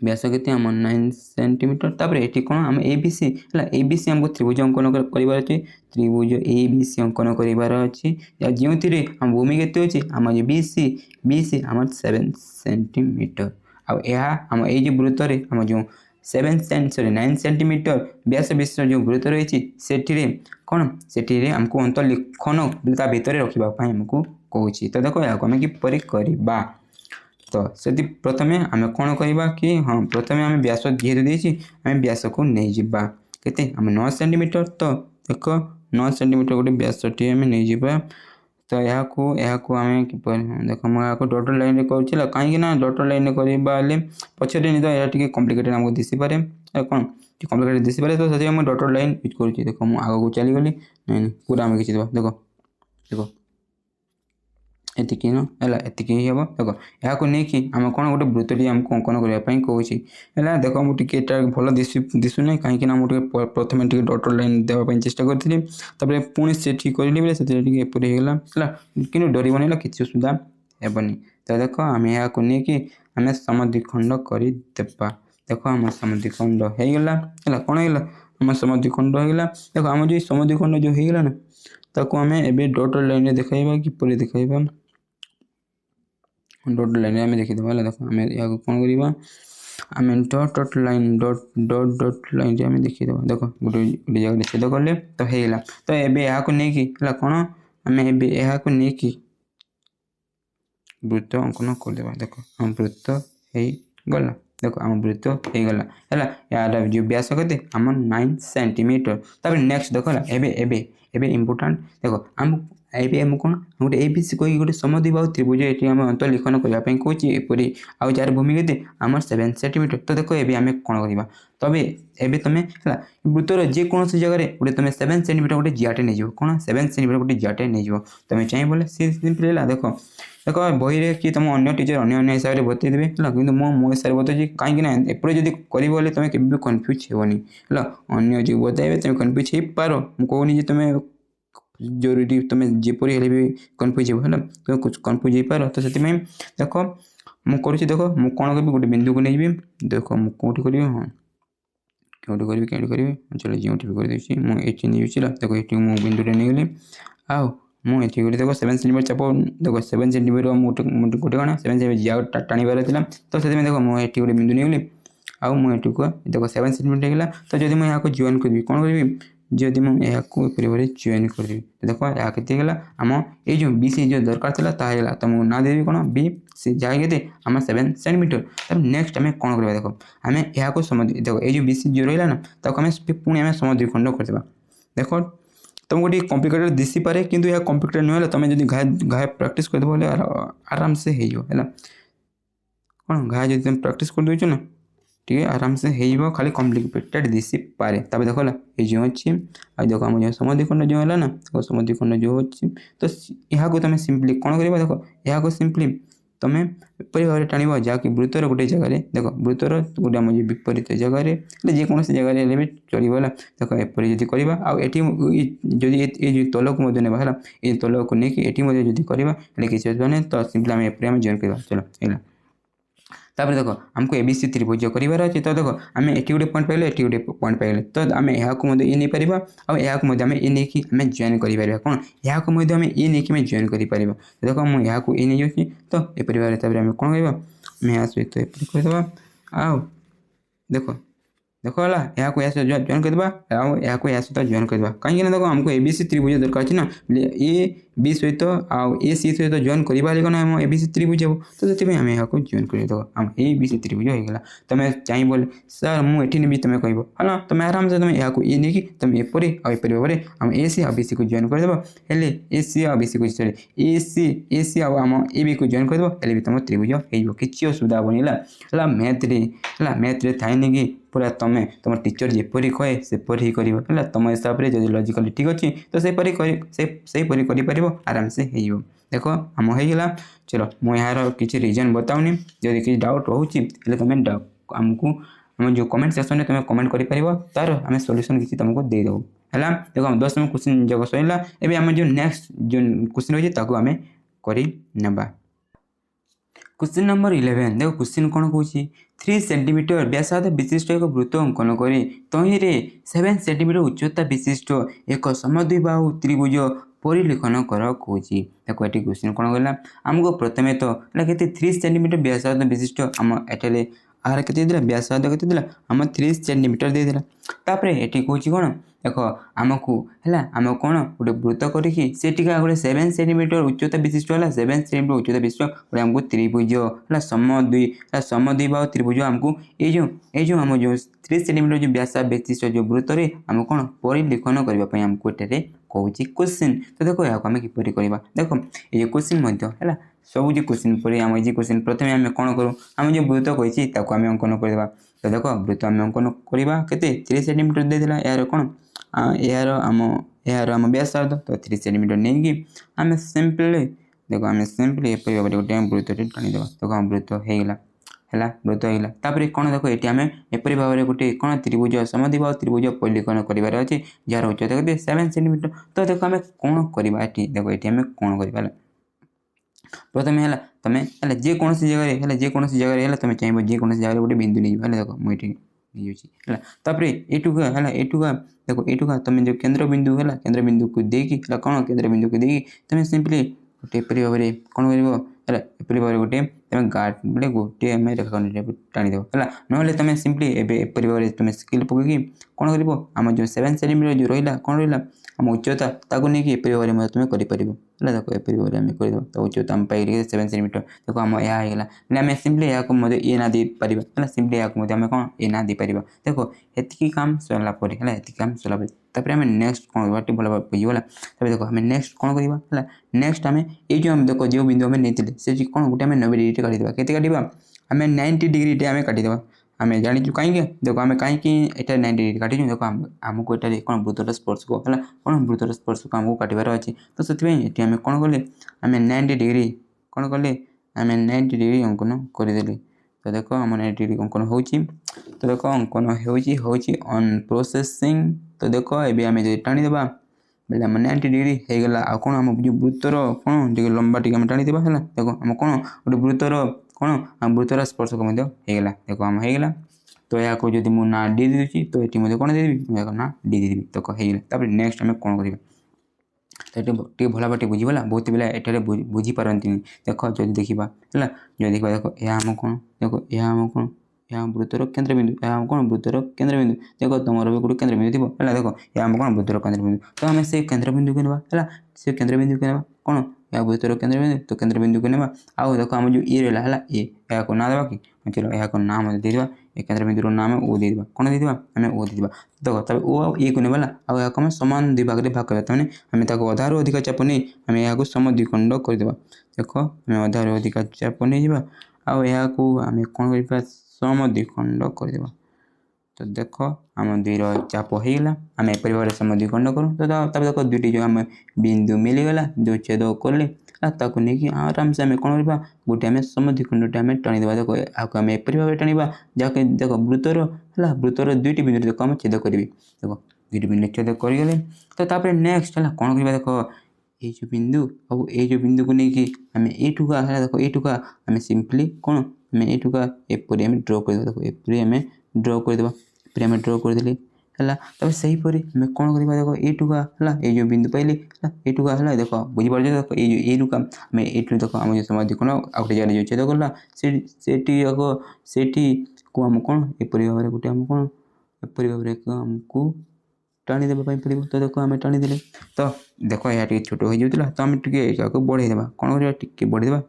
व्यास के आम 9 सेंटीमीटर तापर ये कौन आम ए बी सी है ए बी सी आमको त्रिभुज अंकन कर त्रिभुज ए बी सी अंकन करार अच्छी जो आम भूमि के आम जो बी सी आम 7 सेंटीमीटर आम ये वृत्त आम जो 9 सेंटीमीटर व्यास विशिष्ट जो वृत्त रही से कौन से आमको अंतर्लिखन भितर रखापी आमको कौन तो देख यहाँ आम किपर करवा तो से प्रथम आम कौन कहवा कि हाँ प्रथम आम व्यास जेहेतु देसी आम व्यास को नहीं जावा के आम 9 सेंटीमीटर तो देख 9 सेंटीमीटर गोटे व्यासटी आम नहीं जावा तो यहाँ आम किपर देख मुझे डॉटर लाइन कर कहीं डॉटर लाइन करवा पछे नहीं तो यह कॉम्प्लिकेटेड आमको दिशीपे कौन कॉम्प्लिकेटेड दिशीपे तो से मुझे डॉटर लाइन यूज कर देख मुझे आगे को चलीगली नहीं पूरा आम खींचीद देख देख ଏତିକି ନ ହେଲା ଏତିକି ହିଁ ହେବ। ଦେଖ ଏହାକୁ ନେଇକି ଆମେ କ'ଣ ଗୋଟେ ବୃତ୍ତଟି ଆମକୁ ଅଙ୍କନ କରିବା ପାଇଁ କହୁଛି ହେଲା। ଦେଖ ମୁଁ ଟିକେ ଏଇଟା ଭଲ ଦିଶୁନାହିଁ କାହିଁକିନା ମୁଁ ଟିକେ ପ୍ରଥମେ ଟିକେ ଡଟର ଲାଇନ୍ ଦେବା ପାଇଁ ଚେଷ୍ଟା କରିଥିଲି, ତାପରେ ପୁଣି ସେଠି କରିଲି ବେଳେ ସେଥିରେ ଟିକେ ଏପରି ହେଇଗଲା ହେଲା। କିନ୍ତୁ ଡରିବନି ହେଲା, କିଛି ଅସୁବିଧା ହେବନି। ତ ଦେଖ ଆମେ ଏହାକୁ ନେଇକି ଆମେ ସମଦ୍ୱିଖଣ୍ଡ କରିଦେବା। ଦେଖ ଆମ ସମଦ୍ୱିଖଣ୍ଡ ହେଇଗଲା ହେଲା। କ'ଣ ହେଇଗଲା? ଆମ ସମଦ୍ୱିଖଣ୍ଡ ହେଇଗଲା। ଦେଖ ଆମ ଯେଉଁ ସମଦ୍ୱିଖଣ୍ଡ ଯେଉଁ ହେଇଗଲା ନା, ତାକୁ ଆମେ ଏବେ ଡଟର ଲାଇନ୍ରେ ଦେଖାଇବା। କିପରି ଦେଖାଇବା? ଡଟ୍ ଲାଇନ୍ରେ ଆମେ ଦେଖିଦେବା ହେଲା। ଦେଖ ଆମେ ଏହାକୁ କ'ଣ କରିବା? ଆମେ ଡଟ୍ ଲାଇନ୍ରେ ଆମେ ଦେଖିଦେବା। ଦେଖ ଗୋଟେ ଜାଗାରେ ଛେଦ କଲେ ତ ହେଇଗଲା। ତ ଏବେ ଏହାକୁ ନେଇକି ହେଲା କ'ଣ, ଆମେ ଏବେ ଏହାକୁ ନେଇକି ବୃତ୍ତ ଅଙ୍କନ କରିଦେବା। ଦେଖ ଆମ ବୃତ୍ତ ହେଇଗଲା। ଦେଖ ଆମ ବୃତ୍ତ ହେଇଗଲା ହେଲା। ଏହାର ଯେଉଁ ବ୍ୟାସ କେତେ? ଆମର 9 ସେଣ୍ଟିମିଟର। ତାପରେ ନେକ୍ସଟ ଦେଖ ହେଲା, ଏବେ ଇମ୍ପୋର୍ଟାଣ୍ଟ ଦେଖ ଆମକୁ ଏବେ ଆମେ କ'ଣ ଗୋଟେ ABC କହିକି ଗୋଟେ ସମଦ୍ୱିବାହୁ ତ୍ରିଭୁଜ ଏଠି ଆମେ ଅନ୍ତର୍ଲିଖନ କରିବା ପାଇଁ କହୁଛି ଏପରି, ଆଉ ଯାହାର ଭୂମି କେତେ? ଆମର 7 ସେଣ୍ଟିମିଟର। ତ ଦେଖ ଏବେ ଆମେ କ'ଣ କରିବା? ତବେ ଏବେ ତମେ ହେଲା ବୃତ୍ତର ଯେକୌଣସି ଜାଗାରେ ଗୋଟେ ତମେ 7 ସେଣ୍ଟିମିଟର ଗୋଟେ ଜିଆଟେ ନେଇଯିବ। କ'ଣ 7 ସେଣ୍ଟିମିଟର ଗୋଟେ ଜିଆଟେ ନେଇଯିବ। ତମେ ଚାହିଁବ ବୋଲେ ସିମ୍ପଲି ହେଲା। ଦେଖ ବହିରେ କି ତୁମ ଅନ୍ୟ ଟିଚର ଅନ୍ୟ ହିସାବରେ ବତେଇ ଦେବେ ହେଲା, କିନ୍ତୁ ମୁଁ ମୋ ହିସାବରେ ବତାଉଛି କାହିଁକିନା ଏପରି ଯଦି କରିବ ହେଲେ ତୁମେ କେବେ ବି କନଫ୍ୟୁଜ୍ ହେବନି ହେଲା। ଅନ୍ୟ ଯେଉଁ ବତାଇବେ ତୁମେ କନଫ୍ୟୁଜ୍ ହେଇପାର, ମୁଁ କହୁନି ଯେ ତୁମେ ଜରୁରୀ ତୁମେ ଯେପରି ହେଲେ ବି କନଫ୍ୟୁଜ୍ ହେବ ହେଲା। ତୁମେ କନଫ୍ୟୁଜ୍ ହେଇପାର, ତ ସେଥିପାଇଁ ଦେଖ ମୁଁ କରୁଛି। ଦେଖ ମୁଁ କ'ଣ କରିବି? ଗୋଟେ ବିନ୍ଦୁକୁ ନେଇଯିବି। ଦେଖ ମୁଁ କେଉଁଠି କରିବି? ହଁ କେଉଁଠି କରିବି? ଚलो ଯେଉଁଠି ବି କରିଦେଉଛି ମୁଁ ଏଠି ନେଇଯାଉଛି ହେଲା। ଦେଖ ଏଠି ମୁଁ ବିନ୍ଦୁଟେ ନେଇଗଲି, ଆଉ ମୁଁ ଏଠି ଗୋଟେ ଦେଖ 7 ସେଣ୍ଟିମିଟର ଚାପ। ଦେଖ 7 ସେଣ୍ଟିମିଟର ମୁଁ ଗୋଟେ କ'ଣ 7 ସେଣ୍ଟିମିଟର ଜିଆ ଟାଣିବାର ଥିଲା, ତ ସେଥିପାଇଁ ଦେଖ ମୁଁ ଏଠି ଗୋଟେ ବିନ୍ଦୁ ନେଇଗଲି, ଆଉ ମୁଁ ଏଠିକୁ ଦେଖ 7 ସେଣ୍ଟିମିଟର ହେଇଗଲା। ତ ଯଦି ମୁଁ ଏହାକୁ ଜଏନ୍ କରିବି, କ'ଣ କରିବି? ଯଦି ମୁଁ ଏହାକୁ ଏପରି ଭାବରେ ଜଏନ୍ କରିଦେବି, ଦେଖ ଏହା କେତେ ହେଇଗଲା? ଆମ ଏଇ ଯେଉଁ BC ଯେଉଁ ଦରକାର ଥିଲା ତାହା ହେଇଗଲା। ତ ମୁଁ ନାଁ ଦେବି କ'ଣ? BC, ଯାହା କେତେ? ଆମ 7 ସେଣ୍ଟିମିଟର। ତାପରେ ନେକ୍ସଟ ଆମେ କ'ଣ କରିବା? ଦେଖ ଆମେ ଏହାକୁ ଦେଖ ଏଇ ଯେଉଁ BC ଯେଉଁ ରହିଲା ନା, ତାକୁ ଆମେ ପୁଣି ଆମେ ସମଦ୍ୱିଖଣ୍ଡ କରିଦେବା। ଦେଖ ତୁମକୁ ଟିକେ କମ୍ପ୍ଲିକେଟେଡ଼ ଦିଶିପାରେ, କିନ୍ତୁ ଏହା କମ୍ପ୍ଲିକେଟେଡ଼ ନୁହେଁ ହେଲା। ତୁମେ ଯଦି ଘାଏ ପ୍ରାକ୍ଟିସ୍ କରିଦେବ ହେଲେ ଆରାମସେ ହେଇଯିବ ହେଲା। କ'ଣ ଘାଏ ଯଦି ତୁମେ ପ୍ରାକ୍ଟିସ୍ କରିଦେଉଛ ନା, ଟିକେ ଆରାମସେ ହେଇଯିବ, ଖାଲି କମ୍ପ୍ଲିକେଟେଡ଼ ଦିଶିପାରେ। ତାପରେ ଦେଖ ହେଲା ଏଇ ଯେଉଁ ଅଛି, ଆଉ ଦେଖ ଆମ ଯେଉଁ ସମଦ୍ୱିଖଣ୍ଡ ଯେଉଁ ହେଲା ନା, ସମଦ୍ୱିଖଣ୍ଡ ଯେଉଁ ଅଛି, ତ ଏହାକୁ ତୁମେ ସିମ୍ପଲି କ'ଣ କରିବ? ଦେଖ ଏହାକୁ ସିମ୍ପଲି ତୁମେ ଏପରି ଭାବରେ ଟାଣିବ ଯାହାକି ବୃତ୍ତର ଗୋଟେ ଜାଗାରେ, ଦେଖ ବୃତ୍ତର ଗୋଟେ ଆମ ଯେଉଁ ବିପରୀତ ଜାଗାରେ ହେଲେ ଯେକୌଣସି ଜାଗାରେ ହେଲେ ବି ଚଳିବ ହେଲା। ଦେଖ ଏପରି ଯଦି କରିବା, ଆଉ ଏଠି ଯଦି ଏଇ ଯେଉଁ ତଲକୁ ମଧ୍ୟ ନେବା ହେଲା, ଏଇ ତଲକୁ ନେଇକି ଏଠି ମଧ୍ୟ ଯଦି କରିବା ହେଲେ କିଛି ଅସୁବିଧା ନାହିଁ। ତ ସିମ୍ପଲି ଆମେ ଏପରି ଆମେ ଜଏନ୍ କରିବା। ଚलो ହେଲା। ତାପରେ ଦେଖ ଆମକୁ ABC ତ୍ରିଭୁଜ କରିବାର ଅଛି। ତ ଦେଖ ଆମେ ଏଠି ଗୋଟେ ପଏଣ୍ଟ ପାଇଲେ, ଏଠି ଗୋଟେ ପଏଣ୍ଟ ପାଇଲେ, ତ ଆମେ ଏହାକୁ ମଧ୍ୟ ଏ ନେଇପାରିବା, ଆଉ ଏହାକୁ ମଧ୍ୟ ଆମେ ଏ ନେଇକି ଆମେ ଜଏନ୍ କରିପାରିବା। କ'ଣ ଏହାକୁ ମଧ୍ୟ ଆମେ ଏ ନେଇକି ଆମେ ଜଏନ୍ କରିପାରିବା। ଦେଖ ମୁଁ ଏହାକୁ ଏ ନେଇଯାଉଛି, ତ ଏପରି ଭାବରେ ତାପରେ ଆମେ କ'ଣ କରିବା? ଆମେ ଏହା ସହିତ ଏପରି କରିଦେବା, ଆଉ ଦେଖ ହେଲା ଏହାକୁ ଏହା ସହିତ ଜଏନ୍ କରିଦେବା, ଆଉ ଏହାକୁ ଏହା ସହିତ ଜଏନ୍ କରିବା। କାହିଁକିନା ଦେଖ ଆମକୁ ABC ତ୍ରିଭୁଜ ଦରକାର ଅଛି ନା, ଏ B ସହିତ ଆଉ ଏ C ସହିତ ଜଏନ୍ କରିବା ହେଲେ କ'ଣ ଆମ ABC ତ୍ରିଭୁଜ ହେବ। ତ ସେଥିପାଇଁ ଆମେ ଏହାକୁ ଜଏନ୍ କରିଦେବା। ଆମ ABC ତ୍ରିଭୁଜ ହେଇଗଲା। ତୁମେ ଚାହିଁବ ବୋଲେ ସାର୍ ମୁଁ ଏଠି ନେବି, ତୁମେ କହିବ ହେଲା, ତୁମେ ଆରାମସେ ତୁମେ ଏହାକୁ ଏ ନେଇକି ତୁମେ ଏପରି ଆଉ ଏପରି ଭାବରେ ଆମ AC ଆଉ BCକୁ ଜଏନ୍ କରିଦେବ। ହେଲେ AC ଆଉ BCକୁ ସରି AC ଆଉ ଆମ ABକୁ ଜଏନ୍ କରିଦେବ, ହେଲେ ବି ତୁମ ତ୍ରିଭୁଜ ହେଇଯିବ, କିଛି ଅସୁବିଧା ହେବନି ହେଲା। ମ୍ୟାଥରେ ଥାଇନି କି ପୁରା ତୁମ ଟିଚର ଯେପରି କହେ ସେପରି ହିଁ କରିବ ହେଲା। ତୁମ ହିସାବରେ ଯଦି ଲଜିକାଲି ଠିକ୍ ଅଛି ତ ସେହିପରି କରିପାରିବ, ଆରାମସେ ହେଇଯିବ। ଦେଖ ଆମ ହେଇଗଲା। ଚलो ମୁଁ ଏହାର କିଛି ରିଜନ୍ ବତାଉନି, ଯଦି କିଛି ଡାଉଟ୍ ରହୁଛି ହେଲେ ତୁମେ ଆମକୁ ଆମ ଯେଉଁ କମେଣ୍ଟ ସେକ୍ସନରେ ତୁମେ କମେଣ୍ଟ କରିପାରିବ, ତାର ଆମେ ସଲ୍ୟୁସନ୍ କିଛି ତୁମକୁ ଦେଇଦେବୁ ହେଲା। ଦେଖ 10 ନମ୍ବର କ୍ୱେଶ୍ଚିନ୍ ଯାକ ସରିଲା। ଏବେ ଆମେ ଯେଉଁ ନେକ୍ସଟ ଯେଉଁ କ୍ୱେଶ୍ଚିନ୍ ରହିଛି ତାକୁ ଆମେ କରିନେବା। क्वेश्चन नंबर 11 देखो क्वेश्चन कौन कौन 3 सेंटीमीटर व्यासार्ध विशिष्ट एक वृत्त अंकन करी तहिरे 7 सेंटीमीटर उच्चता विशिष्ट एक समद्विबाहु त्रिभुज परिलेखन कर कौच। देखो ये क्वेश्चन कौन कहला आमको प्रथमे तो के 3 सेंटीमीटर व्यासार्ध विशिष्ट आम एटे आर के व्यासार्ध के आम 3 सेंटीमीटर देदेला। तापर ये कौच कौन देख आमको है आम कौन गोटे वृत्त करके गोटे 7 सेंटीमीटर उच्चता विशिष्ट है 7 सेंटीमीटर उच्चता विशिष्ट गोटे आमको त्रिभुज है समद्विबाहु त्रिभुज आमको ये आम जो 3 सेंटीमीटर जो व्यासार्ध विशिष्ट जो वृत्त में आम कौन परिलेखन करने आमको ये कौच क्वेश्चन। तो देखो यहाँ आम किपर करवा देख ये क्वेश्चन है सब जो क्वेश्चन पर आम ये क्वेश्चन प्रथम आम कौन करूँ आम जो वृत्त कही अंकन करवा। तो देख वृत्त आम अंकन करवा के 3 सेंटीमीटर देदेला यार कौन यार आम व्यासार्ध तो 3 सेंटीमीटर नहीं कि आम सिंपली देखो आम सिंपली एपरी भाव गोटे वृत्त टाणी देवा देखो आम वृत्त होगा है वृत्त होगा तापर कौन देखो ये आम एपरी भाव में गोटे कौन त्रिभुज समद्विबाहु त्रिभुज परिलिखन करार अच्छे जार उच्चता के 7 सेंटीमीटर तो देखो आम कौन करवा देखो ये आम कौन करवा प्रथम है तुम है जेकोसी जगह जेकोसी जगह तुम चाहिए जेकोसी जगह गोटे बिंदु नहीं देखो मुझे नहीं तापर एटुका है एटुका देखो एटुका तुम जो केंद्र बिंदु है केंद्र बिंदु को देकी कौन केंद्र बिंदु को देकी तुम सिंपली गोटे एपरी भाव में कौन कर एपरी भाव गोटे तुम गार्ड बोले गोटे आम रेखाखंड टाणी देव है ना तुम सिंपली एपरी भाव में तुम स्केल पकईकि कौन कर आम जो 7 सेंटीमीटर जो रहा कौन रहा आम उच्चता ताकू नहीं एपरी भाव में तुम कर है देखो एपरी भाव में कर तो उच्चता आम पाई 7 सेंटीमीटर देखो आम यह आम सिंपली यहाँ ए ना दे पार है सिंपली यहाँ आम कौन ए ना दे पार देखो ये काम सरलापर है ये काम सरलापर तापर आम नेक्स्ट कौन करवा भल बुझीगला तब देखो आम नेक्स्ट कौन करवा है नेक्स्ट आम ये जो देखो जो बिंदु आम नहीं से कौन गोटे 90 डिग्री काटिदेवा के काटिवा आम 90 डिग्री आम काटिदेवा आम जाचु कहीं देखो आम कहीं 90 डिग्री काटू देखो आमको ये कौन वृत्तर स्पर्श को है कौन वृत्तर स्पर्श को आमको काटबार अच्छे तो से आम कौन कले आम 90 डिग्री कौन कले आम 90 डिग्री अंकन करदेली तो देखो आम 90 डिग्री अंकन हो तो देखो अंकन ऑन प्रोसेसिंग तो देखो ये आम जो टाणीदेवा बोले आम 90 डिग्री होगला आ कौन आम जो वृत्तर कौन टे लंबा टी टाणीदेवा है देखो आम कौन गोटे वृत्तर कौन आम वृत्तर स्पर्शक होगला देखो आम होगला तो यहाँ को जब मुझे ना डी देदी तो ये कौन देवी ना डी देवी तो होगला नेक्स्ट आम कौन कर तो भल भाव बुझीगला बहुत पिला ये बुझीपारती देख जो देखा है जो देखा देखो यह आम कौन देखो यह आम कौन यहाँ वृत्तर केंद्र बिंदु यहाँ कौन वृत्तर केंद्र बिंदु देखो तुम भी गोटे केंद्र बिंदु थी है देखो यहाँ आम कौन वृत्तर केंद्र बिंदु तो आम से केंद्र बिंदु को ना है से केंद्र बिंदु को ना कौन या वृत्तर केंद्र बिंदु तो केंद्र बिंदु को ना आउ देखो आम जो ये रहा है ये यहाँ को ना देवा कि चलो यहाँ को नाम देदेवा ये केंद्र बिंदु नाम ओ देदेवा कौन देदेवा आम ओ देदेवा देखो तब ओ ये को नेबाला आउ यहाँ आम सामान दुई भाग में भाग करवा मैंने आम अधार अधिक चाप नहीं आम यहाँ समद्विखंड करदेवा देखो आम अधार अधिक चाप नहीं जावा आउ यहाँ आम कौन कर समद्विखंड करदेवा तो देखो आम दुईर चाप होगला आम एपरी भाव में समद्विखंड करूँ तो तब देखो दुईटी जो आम बिंदु मिलीगला जो छेद कले ताकू नहीं आराम से आम कौन करवा गोटे आम समद्विखंड आम टाणीदेवा देखो आपको आम एपरी भाव में टाणीबा जहाँकि देखो वृत्तर है वृत्तर दुईटी बिंदु देखो आम छेद करी देखो दुईटी बिंदु छेद करगले तो तापर नेक्स्ट है कौन करवा देखो ये जो बिंदु और ये जो बिंदु को लेकिन आम एठुका है देखो एठुका आम सिंपली कौन आम एठुका एपरी आम ड्र कर देखो एपरी आम ड्र करदे एपरी आम ड्र करदे है तब से हीपरी आम कौन करवा देखो एठुका है ये जो बिंदु पाइली एठुका है देखो बुझीपार देखो ये रुका आम एठू देखो आम जो समद्विखंड आ गए जगह जो छेद कला से को आम कौन एपरी भाव में गोटे आम कौन एपरी भाव में आमको टाणी देवाई पड़ो तो देखो आम टाणी देले तो देखो यह छोट हो जाता तो आम टे बढ़ेदेवा कौन कर टे बढ़ेदेवा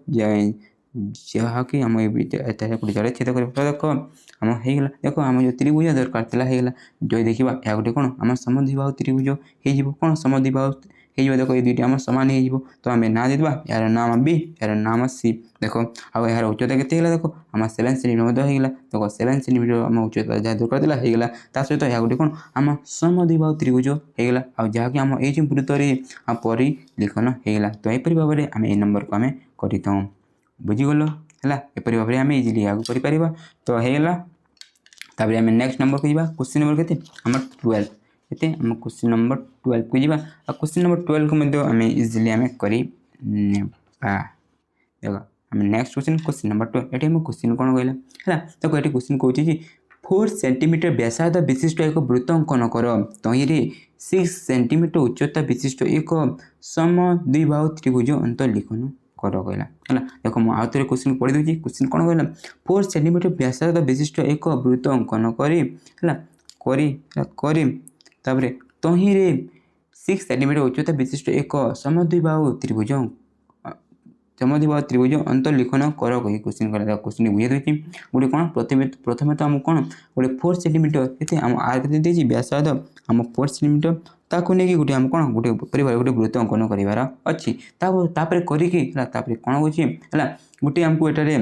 जहाँकि आम गोटे जगह छेद कर तो देखो आम होगला देखो आम जो त्रिभुज दरकार होगला जो देखा यह गोटे कौन आम समद्विबाहु त्रिभुज हो कौन समद्विबाहु हो देखो ये दुईटी आम सामान हो तो आम ना देवा यार नाम बी यार नाम सी देखो आउ यार उच्चता के देखो आम 7 सेंटीमीटर होगला देखो 7 सेंटीमीटर आम उच्चता जहाँ दरकार होगला ता सहित यह गोटे कौन आम समद्विबाहु त्रिभुज होगला आ जहाँकि आम ये वृत्तर परिलिखन होगला तो यहपरी भाव में आम ये नंबर को आम कर बुझीगल है एपरी भाव में आम इजिली यहाँ कर तो होगला तापर आम नेक्स्ट नंबर को जावा क्वेश्चन नंबर के आम 12 ये आम क्वेश्चन नंबर 12 को जावा क्वेश्चन नंबर 12 को आम इजिली आम कर देखो आम नेक्स्ट क्वेश्चन नंबर 12 ये आम क्वेश्चन कौन कहला है देखो ये क्वेश्चन कौन 4 सेंटीमीटर व्यासार्ध विशिष्ट एक वृत्त अंकन कर तहिरे 6 सेंटीमीटर उच्चता विशिष्ट एक समद्विबाहु त्रिभुज अंतर्लिखन कर कहला है देखो मुझे आउे क्वेश्चन पढ़ी दूसरी क्वेश्चन कौन कहला 4 सेंटीमीटर व्यासार्ध विशिष्ट एक वृत्त अंकन कर तहिरे 6 सेंटीमीटर उच्चता विशिष्ट एक समद्विबाहु त्रिभुज अंतर्लिखन कर कही क्वेश्चन कर क्वेश्चन बुझे दूसरी गोटे कौन प्रथम तो आम कौन गोटे 4 सेंटीमीटर ये आम आर के व्यासार्ध आम 4 सेंटीमीटर ताकू नहीं गोटे आम कौन गोटे परिवार गोटे वृत्त अंकन करार अच्छी तापर करके कौन हो गोटे आमको एटारे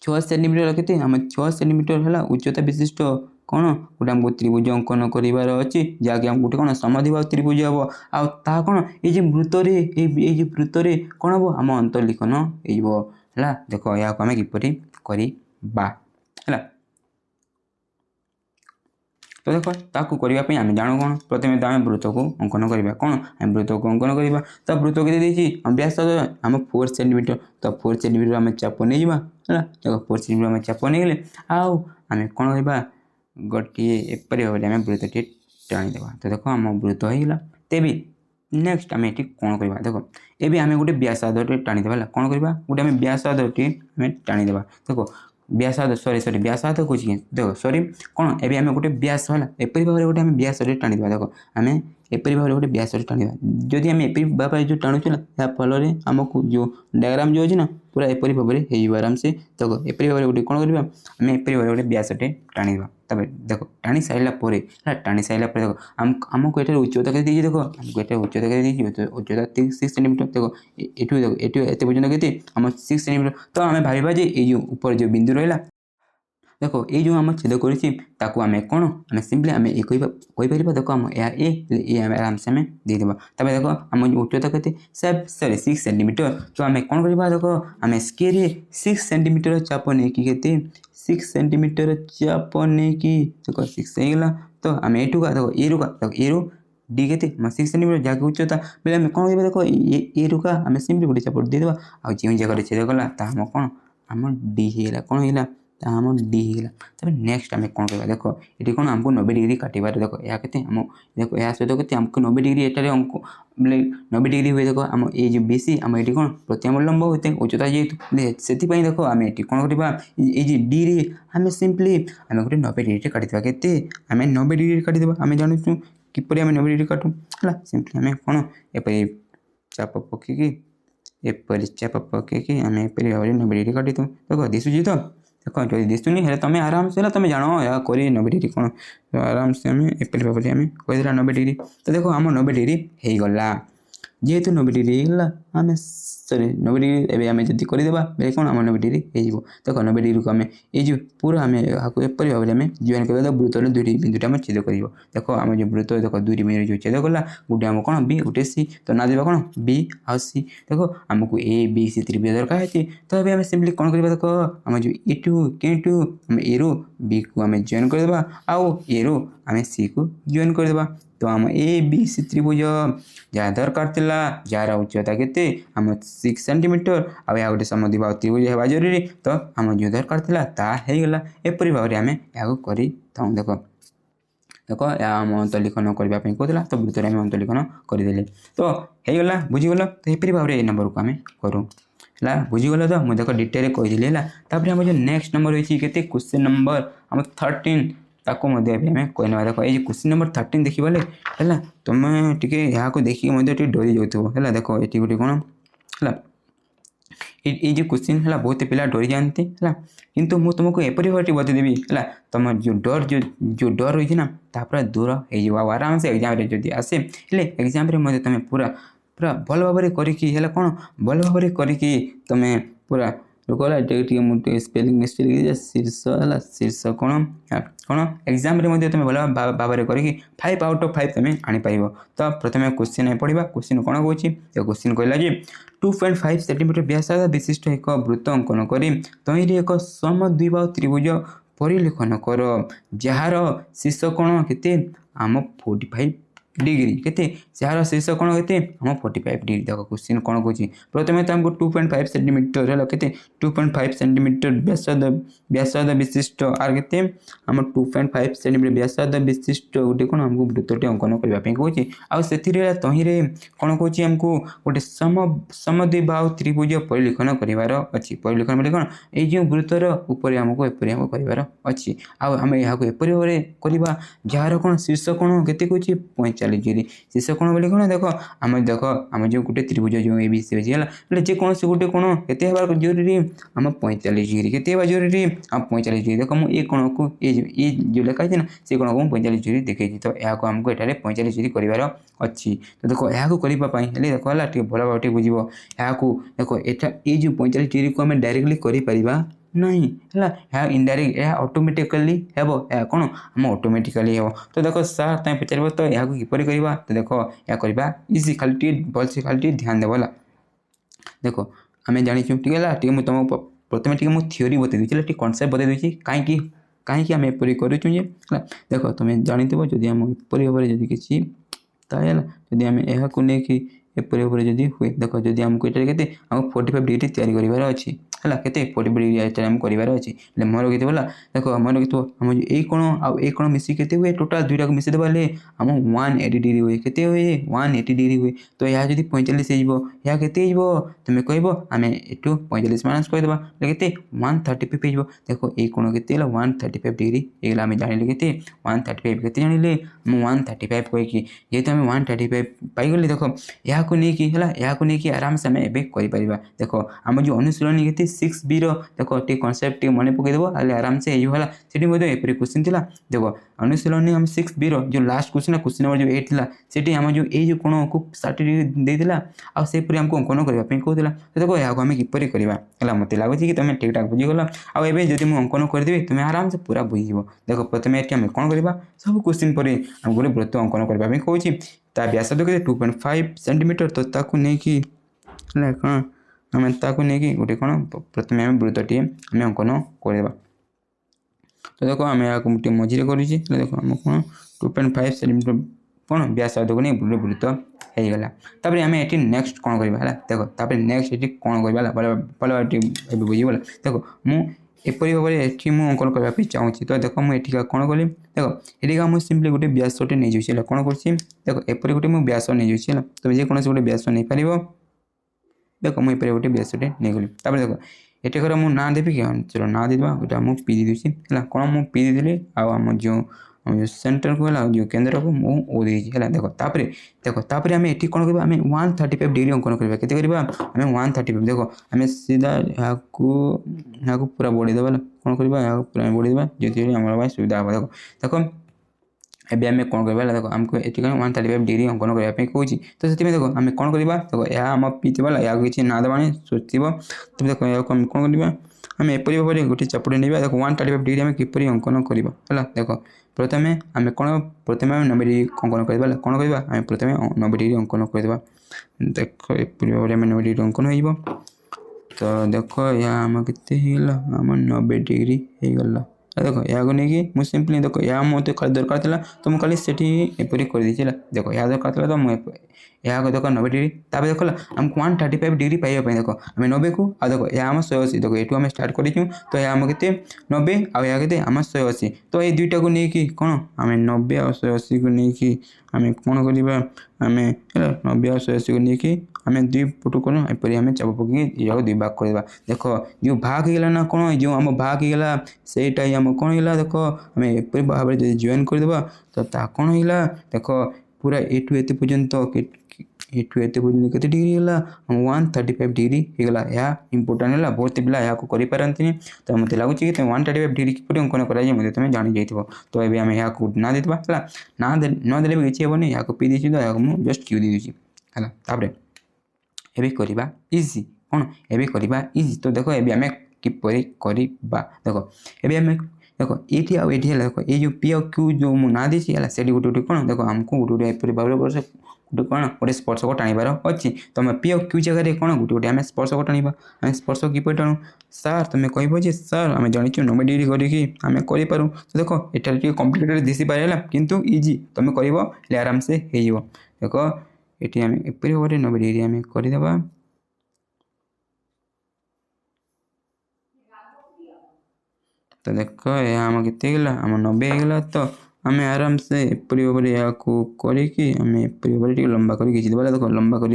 6 सेंटीमीटर के आम 6 सेंटीमीटर है उच्चता विशिष्ट कौन गोटे आमको त्रिभुज अंकन करार अच्छी जहाँकि आम गोटे कौन समद्विबाहु त्रिभुज हम आउ ता कौन ये वृत्तरे ये वृत्तरे कौन हम आम अंतर्लिखन है देख यहाँ आम किपर करवा है तो देख ताकू करने आम जान कौन प्रथम तो आम वृत्त को अंकन करवा कौन आम वृत्त को अंकन करवा तो वृत्त के व्यास आम 4 सेंटीमीटर तो 4 सेंटीमीटर आम चाप नहीं है देख 4 सेंटीमीटर आम चाप नहीं गले आउ आम कौन करवा गोटे एपरी भाव में वृत्त टे टाणीदे तो देख आम वृत्त होगा तेबी नेक्स्ट आम ये कौन करवा देख ये आम गोटे व्यासार्ध टाणीदे कौन करवा गोटे आम व्यासार्ध आम टाणीदे देख व्यासार्ध सॉरी व्यासार्ध कौन देख सॉरी कौन ए आम गोटे व्यास है एपरी भाव में गोटे आम व्यास टाणी देख आम एपरी भाव में गोटे व्यास टाणी जदि आम एपरी भाव जो टाणुचे ना फल आमको जो डायग्राम जो अच्छी ना पूरा एपरी भाव में आराम से देख एपरी भाव में गोटे कौन करवा आम एपरी भाव में गोटे व्यासटे टाणी देख टाणी सारापर टाणी सारापर देख आमको ये उच्चता के देख आमको ये उच्चता के उच्चता 6 सेंटीमीटर देख ये देख ये पर्यटन के आम 6 सेंटीमीटर तो आम भावा ये जो ऊपर जो बिंदु रहा देख ये जो आम छेद कर आम कौन आम सिंपली आम ये कहीपर देख आम ये आराम से आम देदेबा तब देख आम उच्चता के सॉरी 6 सेंटीमीटर तो आम कौन करवा देख आम स्केल 6 सेंटीमीटर चाप नहीं के 6 सेंटीमीटर चाप नहीं कि देख 6 होगा तो आम यू का देख ए रुका देख ए रु डी के 6 सेंटीमीटर जहाँ उच्चता बोले आम कौन करवा देख ए रुका आम सिंपली गोटे चाप देदेबा आ जो जगह छेद कला आम कौन आम डी होगा कौन होगा आम डी होगा तब नेक्स्ट आम कौन करवा देख ये कौन आमको 90 डिग्री काटार देख यह के देख यह सहित के आमको 90 डिग्री एटार अंक बोले 90 डिग्री हुए देख आम ये जो बेसी आम ये कौन प्रति आम लंब होते हैं उच्चता जेहतु से देख आम ये कौन करवा ये डी रे आम सिंपली आम गोटे 90 डिग्री काटिदेवा के आम 90 डिग्री काटिदेवा आम जानूँ किपर आम 90 डिग्री काटू है सिंपली आम कौन एपरी चाप पकईकि एपरी चाप पकईकि आम एपरी भाव में 90 डिग्री काटिदू देख दिशुची तो देख जो दिशुनी है तुम आराम से तुम जान या कर 90 डिग्री कौन तो आराम से आम एपरी भाव में आम कहीदेला 90 डिग्री तो देख आम 90 डिग्री होगला जेहेतु 90 डिग्री होगा आम सॉरी 90 डिग्री एवं आम जब करदेवा बेले कौन आम 90 डिग्री हो देख 90 डिग्री को आम ये पूरा आम एपरी भाव में जॉइन करवा वृत्तर दुईटी बिंदुटा आम छेद कर देख आम जो वृत्त देख दुईटी बिंदु जो छेद कला गोटे आम कौन बी गोटे सी तो ना देवा कौन बी आ सी देख आमको ए बी सी त्रिभुज दरकार है तो अभी आम सिंपली कौन करवा देख आम जो ए टू के टू आम ए रु बी को आम जॉइन करदेवा आउ ए रु आम सी को जॉइन करदेवा तो आम ए बी सी त्रिभुज जहाँ दरकार था जार उच्चता के आम 6 सेंटीमीटर आ गोटे समद्विबाहु त्रिभुज होगा जरूरी तो आम जो दरकार था होगला एपरी भाव में आम यहाँ कर देख देख आम अंतर्लिखन करने कहला तो वृत्तर आम अंतर्लिखन करदे तो होगला बुझीगल तो एपरी भाव में नंबर को आम करूँ है बुझीगल तो मुझे देख डिटेल कहीदी है आम जो नेक्स्ट नंबर होती है क्वेश्चन नंबर आम 13 ताको आम कहना देख ये क्वेश्चन नंबर 13 देखिए है तुम टे यहाँ देखिए डरी जाऊ है देख ये गोटे कौन है ये जो क्वेश्चन है बहुत पिला डरी जाती है किंतु मुझे तुमको एपरी भाव बतईदेवी है तुम जो डर रही ना पूरा दूर हो आराम से एग्जाम जब आसे एग्जाम मतलब तुम पूरा पूरा भल भाव कर कौन भल भाव कर तुम पूरा रुकला मुझे स्पेलिंग मिस्टेक शीर्ष है शीर्ष कौन कौन एग्जाम तुम भल भाव कर 5 आउट ऑफ 5 तुम आनीपर तो प्रथम क्वेश्चन पढ़ा क्वेश्चन कौन कौन क्वेश्चन कहला जे 2.5 सेंटीमीटर व्यासार्ध विशिष्ट एक वृत्त अंकन कर तहिरे एक समद्विबाहु त्रिभुज परिलेखन कर जार शीर्ष कोण के आम 45 डिग्री के जार शीर्ष कोण के आम 45 डिग्री देख क्वेश्चन कौन कौन प्रथम तो आमको 2.5 सेंटीमीटर है के 2.5 सेंटीमीटर व्यासार्ध विशिष्ट आर के आम 2.5 सेंटीमीटर व्यासार्ध विशिष्ट गोटे कौन आमको वृत्तटे अंकन करने कहे आसे तहिरे कौन कहे आमको गोटे समद्विबाहु त्रिभुज परिलेखन करार अच्छी परिलेखन बोले कौन ये वृत्तर ऊपर आमको एपरी आम करार अच्छी आम यहाँ एपरी भाव करवा जार कौन शीर्ष कोण के 45 डिग्री शीर्ष कोण बोले कौन देख आम जो गोटे त्रिभुज जो ए बी सी अच्छी है जेकोसी से गोटे कोण के जरूरी आम 45 डिग्री के जरूरी आम 45 डिग्री देख मुझे कोण को ये जो लिखाई ना से कोण को 45 डिग्री देखी तो यहाँ आमको ये 45 डिग्री करार अच्छी तो देख यहाँ करने देख है भल भाव बुझ यहाँ देख ये जो 45 डिग्री को आम डायरेक्टली कर नहीं है इनडायरेक्ट यह ऑटोमेटिकली हेब या कौन आम ऑटोमेटिकली हेब तो देख सार तुम पचार तो यहाँ किपर करवा तो देख या करवा इजी खाली टे भलसे खाली ध्यान देव है देख आम जाचु टे मुझे तुम प्रथम टे मुझे थियोरी बतई दूसरी टे कनसेप्ट बतई दूसरी कहीं कहीं आम एपरी करुचे देख तुम जानव जदि आम एपरी भाव में किसी जदि आम यहाँ नहीं एपरी भाव में हुए देख जदि आमको ये के 45 डिग्री तैयारी करार अच्छी है के 45 डिग्री आम करार अच्छी मोर कितने बोला देख मोर कितने आम ये कोण आउ ये कोण मिसी के हुए टोटाल दुईटा को मिसे देवा आम 180 डिग्री हुए के हुए 180 डिग्री हुए तो यह जब 45 या के तुम कह आम एटू 45 माइनस करदे के 135 हो देख ये कोण के 135 डिग्री ये आम जान के 135 के जाने आम 135 कहीकि जेहतु आम 135 पाईगले देख यहाँ नहीं आराम से आम एपर देख आम जो अनुशीलन के 6B देख टे कनसेप्ट मन पकईदेव आराम से होगा से एपरी क्वेश्चन थी देख अनुशीलन आम 6B जो लास्ट क्वेश्चन क्वेश्चन नंबर जो 8 था से आम जो ये कोण को 60 डिग्री देता आपर आमको अंकन करने कहला तो देख यहाँ आम किपर करवा मत लगुच कि तुम ठीक ठाक बुझीगल आए जब मुझे अंकन करदेवी तुम आराम से पूरा बुझीज देख प्रथम ये आम कौन करवा सब क्वेश्चन पर आम गोटे वृत्त अंकन करने कहूँ ता व्यासार्ध के 2.5 सेंटीमीटर तो ताकू नहीं कि कौन आम ताकू नहीं कि गोटे कौन प्रथम आम वृत्तटी आम अंकन करदेवा तो देख आम यहाँ गोटे मझे करुचे देख आम कौन 2.5 सेंटीमीटर कौन व्यासार्ध को नहीं गोटे वृत्त होगला तापर आम ये नेक्स्ट कौन करवा देख तापर नेक्स्ट ये कौन करवा भल बुझीगला देख मुझे एपरी भाव में मुझे अंकन करने चाहूँगी तो देख मुझे कौन कली देख ये मुझे सिंपली गोटे व्यासटे नहीं जाऊँगी कौन कर देख एपरी गोटे मुझे व्यास नहीं जाऊँगी तुम जेकोसी गोटे व्यास नहीं पार देख मुझे एपरी गोटे व्यासटे नहीं गली देख एटाकर मुझे ना देवी कि चलो ना देवा गोटे मुझे पी दूसरी है कौन मुझे पी देली आम जो सेंटर को है जो केन्द्र को मुझे ओ देती है देख तापर आम ये कौन करवा आम 135 डिग्री अंकन करवा के आम 135 देख आम सीधा यहाँ पूरा बढ़ीदेवा कौन करवा यहाँ पूरा बढ़ीदेवा जो आम सुविधा हम देख देख एबे आम कौन करवा देख आमको ये 135 डिग्री अंकन करने कहूँ तो से देख आम कौन करवा देख यहाँ आम पीछे या किसी ना देवानी सोचो तुम देख यहाँ कौन करवा आम एपरी भाव में गोटे चापुटे नहीं देख 135 डिग्री आम किपर अंकन करवा देख प्रथम आम कौन प्रथम आम 90 डिग्री अंकन करवा कौन करवा आम प्रथम 90 डिग्री अंकन करवा देख एपरी भाव में 90 डिग्री अंकन हो तो देख यहाँ आम के आम 90 डिग्री होगला देख यहाँ नहीं मुझे सिंपली देख यहाँ मत खाली दरकार था तो मुझे खाली से एपरी कर देती देख यहाँ दरकार था तो मुझे यहाँ देख 90 डिग्री तापर देख आमको 135 डिग्री पाइबा देख आम 90 को आ देख यहाँ आम 180 देख ये आम स्टार्ट करूँ तो यहाँ आम के 90 आया के आम 180 तो ये दुईटा को लेकिन कौन आम 90 और 180 को लेकिन आम कौन करवा आम 90 और 180 को लेकिन आम दुई पटू कर एपरी आम चाप पकई या दुई भाग करवा देख जो भाग होगा ना कौन जो आम भाग होगा सेटा आम कौन होगा देख आम एपरी भाव में जब जॉइन करदे तो कौन होगा देख पूरा एटू एत पर्यंत एटू एत पर्यंत के डिग्री है 135 डिग्री होगला यह इंपोर्टाट है बहुत पिला यहाँ करें तो मत लगुच कि 135 डिग्री किपर अंकन कर तुम जानी जाइए तो ये आम यहाँ ना देवा है ना नदेले भी किसी हेनी यहाँ पी दी तो मुझे जस्ट क्यू दी है तापर ये करवा इजी कौन ये करवा इजी तो देख ये आम किपर करवा देख ये आम देख ये आउ ये देख ये जो पी और क्यू जो मुझे ना देती है से गोटे गोटे कौन देख आमको गोटे गोटे एपरी भाव में गोटे कौन गोटे स्पर्शक टाणिबार अच्छी तो आम पी और क्यू जगह कौन गोटे गोटे आम स्पर्शक टाणा आम स्पर्शक किपर टाणु सार तुम कह सार आम जाचु 90 डिग्री करके करूँ तो देख ये कम्प्लीटेड दिशी पारा किंतु इजी तुम कर आराम से हो देख ये आम एपरी भाव में 90 डिग्री आम करदेवा तो देख यहाँ आम के आम 90 होगला तो आम आराम से एपरी भाव में यहाँ करके आम एपरी भाव में लंबा कर खींचीदेवा देख लंबा कर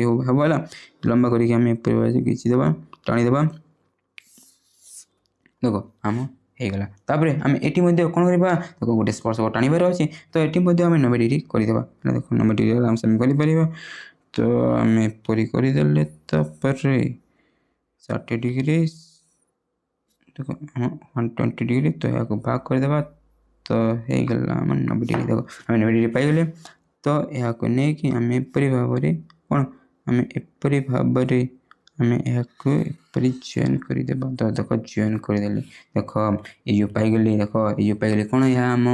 लंबा करके आम एपरी भाव में खींचीदेवा टाणीदेवा देख आम होगला तापर आम ये कौन करवा देख गोटे स्पर्शक टाणिबार अच्छे तो ये आम 90 डिग्री करदेवा देख 90 डिग्री आराम से कर तो आम एपरी करदे तापर 60 डिग्री देखो 120 डिग्री तो यहाँ भाग करदेवा तो होगला आम 90 डिग्री देख आम 90 डिग्री पाईगले तो यहाँ नहीं कि आम एपरी भाव में कौन आम एपरी भाव में आम यहपरी जॉइन करदे तो देख जॉइन करदे देख ये पाइगली देख ये पाइगली कौन यह आम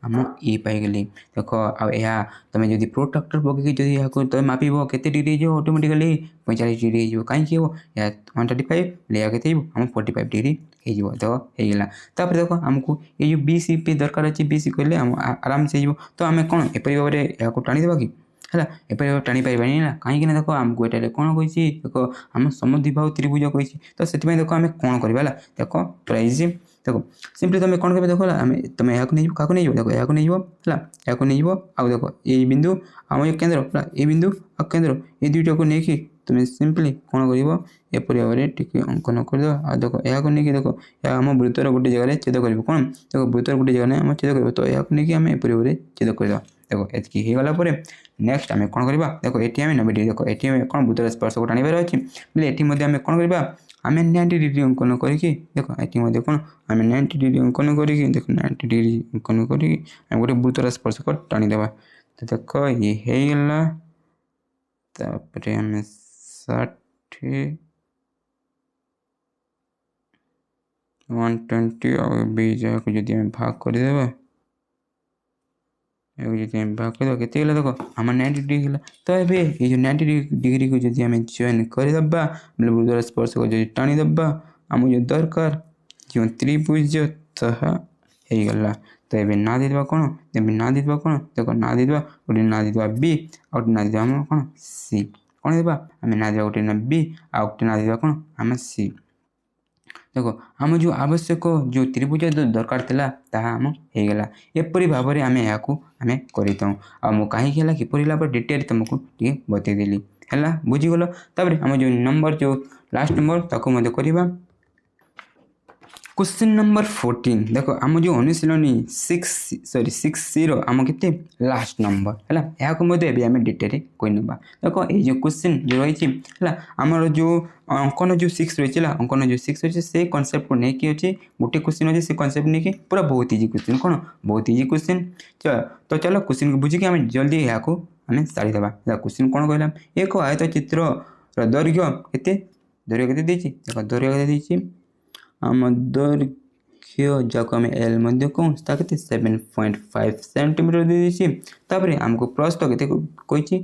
आम ये पाइगली देख आ तुम जो प्रोट्राक्टर पकईकि जदि तुम मापिब के डिग्री ऑटोमेटिकली 45 डिग्री हो कहीं या 135 या के आम 45 डिग्री हो देख होगा तापर देख आमको ये जो बी सी पी दरकार अच्छे बी सी कहले आराम से तो आम कौन एपरी भाव में यहाँ टाणीदेवा कि है एपरी टाणी पार्बानी ना कहीं देख आमको ये कौन कही देख आम समद्विबाहु त्रिभुज कही तो से देख आम कौन करवा देख प्राइज देख सिंपली तुम कौन कर देख आम तुम यहाँ नहीं क्या नहीं देख यहाँ नहीं यहाँ नहीं आउ देख ये बिंदु आम ये केन्द्र ये बिंदु आ केन्द्र ये दुईटा को लेकिन तुम सिंपली कौन कर एपरी भाव में टी अंकन करदे आ देख यहाँ नहीं देख या आम वृत्तर गोटे जगह छेद कर कौन देख वृत्तर गोटे जगह आम छेद कर तो यहाँ नहीं आम एपरी भाव में छेद करदे देख ये होगापर नेक्स्ट आम कौन करवा देख ये आम 90 डिग्री देख ये कौन वृत्तर स्पर्श को टाणीबार अच्छे बोले ये आम कौन करवा आम 90 डिग्री अंकन करके देख ये कौन आम 90 डिग्री अंकन कर देख 90 डिग्री अंकन कर गोटे वृत्तर स्पर्श को टाणीदेवा तो देख ये होगला तापर आम 60 120 और 20 को जब आम भाग करदे भाग कर के देख आम 90 डिग्री तो ये जो 90 डिग्री को जब आम जॉइन करदे वृत्तर स्पर्श को जो टाणीदेवा आम जो दरकार जो त्रिभुज होगला तो ये ना देदेबा कौन ना देदेबा कौन देख ना देदेबा गोटे ना देदेबा बी आ गोटे ना देदेबा आम कौन सी कौन देबा आम ना देदेबा गोटे ना बी आ गोटे ना देदेबा कौन आम सी देख आम जो आवश्यक जो त्रिभुज दरकार था ताम होगला एपरी भाव में आम यहाँ आम कर कहीं किपर डिटेल तुमको टे बतईदेली है बुझीगल तापर आम जो नंबर जो लास्ट नंबर ताको करवा क्वेश्चन नंबर 14 देख आम जो अनुशीलनी 60 आम के लास्ट नंबर है यहाँ आम डिटेल कहना देख ये क्वेश्चन जो रही है आमर जो अंकन जो 6 रही है अंकन जो 6 रही है से कनसेप्ट को लेकिन अच्छे गोटे क्वेश्चन अच्छे से कनसेप्ट नहीं पूरा बहुत इजी क्वेश्चन कौन बहुत इजी क्वेश्चन तो चलो क्वेश्चन को बुझिकी आम जल्दी यहाँ आम सारीदेवा क्वेश्चन कौन कहला एक आयत चित्र दैर्घ्य के दैर्घ्य के देख दैर्घ्य के आम दैर्घ्य जाको आम एल कहूँ 7.5 सेंटीमीटर दे देपर आमको प्रस्थ के कही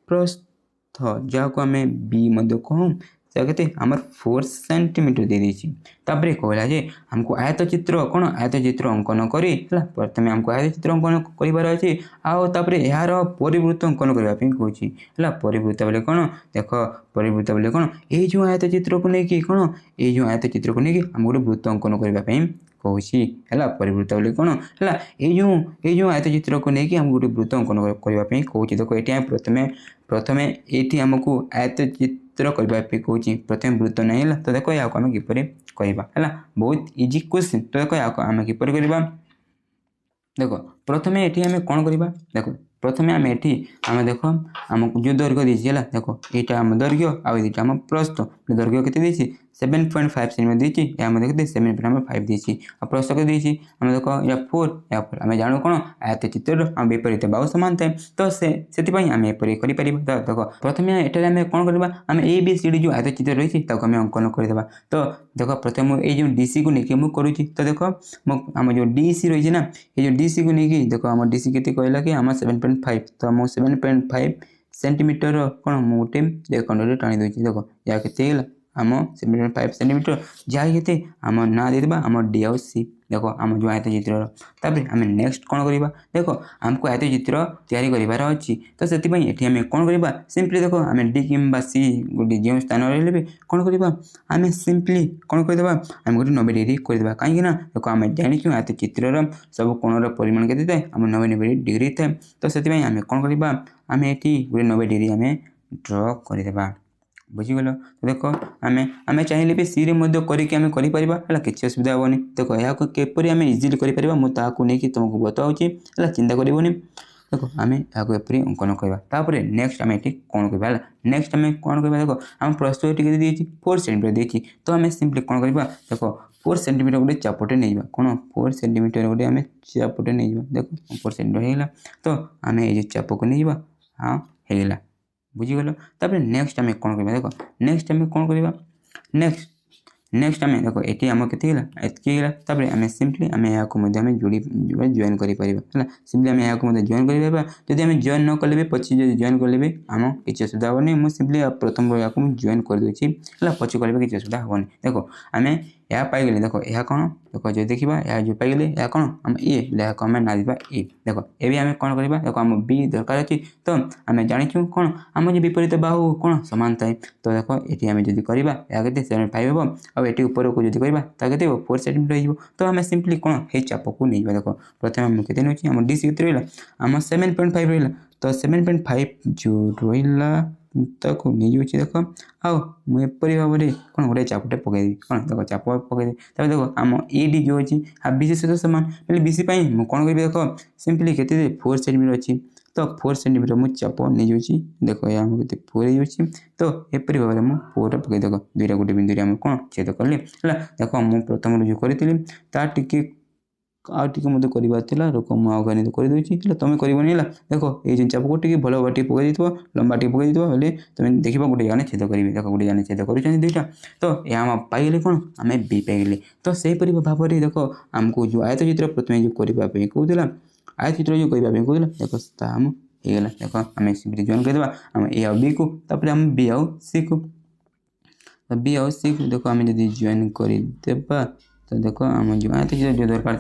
प्रस्थ जाको आम बी कहूँ से आमर 4 सेंटीमीटर दे देपर कहला जे आमको आयत चित्र कौन आयत चित्र अंकन कर प्रथम आमको आयत चित्र अंकन करार अच्छे आउे यार परिवृत्त अंकन करने कहूँ परिवृत्त बोले कौन देख परिवृत्त बोले कौन ये जो आयत चित्र को लेकिन कौन ये जो आयत चित्र को लेकिन आम गोटे वृत्त अंकन करने कहूँ है परिवृत्त बोले कौन है ये जो आयत चित्र को लेकिन आम गोटे वृत्त अंकन करने कहूँ देख ये प्रथम ये आमको आयत चित्र करने कहूँ प्रथम वृत्त नहीं है तो देख यहाँ आम किपर कहवा बहुत इजी क्वेश्चन तो देख यहाँ आम किपर करवा देख प्रथम ये आम कौन करवा देख प्रथम आम ये आम देख आमको जो दैर्घ्य देती है देख यहाँ आम दैर्घ्य आईटा आम प्रस्थ दैर्घ्य के 7.5 सेंटीमीटर देती देखते 7.5 देती प्रस्थ के देती आम देख या 4 आम जानू कौन आयत चित्र आम विपरीत बाहु सामान थाए तो से आम एपरी कर देख प्रथम ये आम कौन करवा आम ए बी सी डी जो आयत चित्र रही आम अंकन करदे तो देख प्रथम ये जो डी सी को लेकिन मुझे करुँच तो देख आम जो डी सी रही ना ये जो डी सी को लेकिन देख आम डी सी के कहला कि आम 7.5 तो आम 7.5 सेंटीमीटर कौन मुझे देख टाणी दूसरी देख या के आम 7.5 सेंटीमीटर जहाँ के आम ना देदेबा आम डी आउ सी देख आम जो आयत चित्र तापर आम नेक्स्ट कौन करवा देख आमको आयत चित्र तैयारी करार अच्छी तो से ये आम कौन करवा सिंपली देख आम डी कि सी गोटे जो स्थान रही भी कौन करवा आम सिंपली कौन करदे आम गोटे 90 डिग्री करदे कहीं देख आम जानी आयत चित्र सब कोणर परिमाण के थाए आम 90 डिग्री थाए तो से आम कौन करवा आम ये गोटे 90 डिग्री आम ड्र करदे बुझीगल तो देख आम आम चाहिए भी सी करके है किसी असुविधा हेनी देख यहाँ केपरि आम इजिली कर मुझे तुमको बताऊँगी है चिंता करनी देख आम यहाँ एपरी अंकन करवा नेक्स्ट आम ये कौन करवा नेक्स्ट आम कौन करवा देख आम प्रस्तुत टी 4 सेंटीमीटर देती तो आम सिंपली कौन करवा देख 4 सेंटीमीटर गोटे चापटे नहीं कौन 4 सेंटीमीटर गोटे आम चापटे नहीं देख 4 सेंटीमीटर होगा तो आम ये चाप को नहीं हाँ होगा बुझीगल तापर नेक्स्ट आम कौन करवा देख नेक्स्ट आम कौन करवा नेक्स्ट आम देख ये आम के आम सिंपली आम यहाँ जोड़ी जॉइन कर सिंपली आम यहाँ जॉइन कर जब आम जॉइन न कले भी पची जो जॉइन कले भी आम किसी असुविधा हेनी मुझे सिंपली प्रथम यहाँ जॉइन करदे पची कले किसी असुविधा हेनी देख आम या पाइगले देख यह कौन देख जो देखा यह जो पाइगले यह कौन आम ए आम ना दीपा ए देख ये आम कौन करवा देख आम बी दरकार अच्छी तो आम जाचु कौन आम जो विपरीत बाहु कौन सामान थाए तो देख ये आम जब करवा या के 7.5 हम आठ ऊपर को जब करवा के 4 सेंटीमीटर हो तो आम सिंपली कौन ये चाप को नहीं देख प्रथम आम के नौची आम डी सी रहा आम 7.5 रहा तो 7.5 जो रहा ताको नहीं जाऊँगी देख आपर भाव में कौन गोटे चापटे पकईदेवी कौन देख चाप पकईदे देख आम ए डी जो अच्छी बीसी सहित सामान बोले बीसी मुझे कौन करी देख सिंपली के 4 सेंटीमीटर अच्छी तो 4 सेंटीमीटर मुझे चाप नहीं जाऊँगी देख यहाँ के 4 हो तो एपरी भाव में मुझे 4 पकई देख दुईटा गोटे बिंदु आम कौन छेद कली है देख मुझे प्रथम जो करी तार टी आगे मत करवा रोक मुझे तो करदे तुम करनी है देख ये चाप को टी भल बाटी पकई लंबा टी पकई बोले तुम देख गोटे जाने छेद करी देख गोटे जाने छेद कर दुईटा तो यहाँ पाइगले कौन आम बी पाइगले तो सहीपरी भाव में देख आमको जो आयत चित्र प्रथम जो करने कहला आयत चित्र जो करने कहला देख आम होगा देख आम सिंपली जॉइन करदे आम ए बी को आम बी आउ सी को बी आउ सी को देख आम जब जॉइन करदे तो देख आम जो आयत चित्र जो दरकार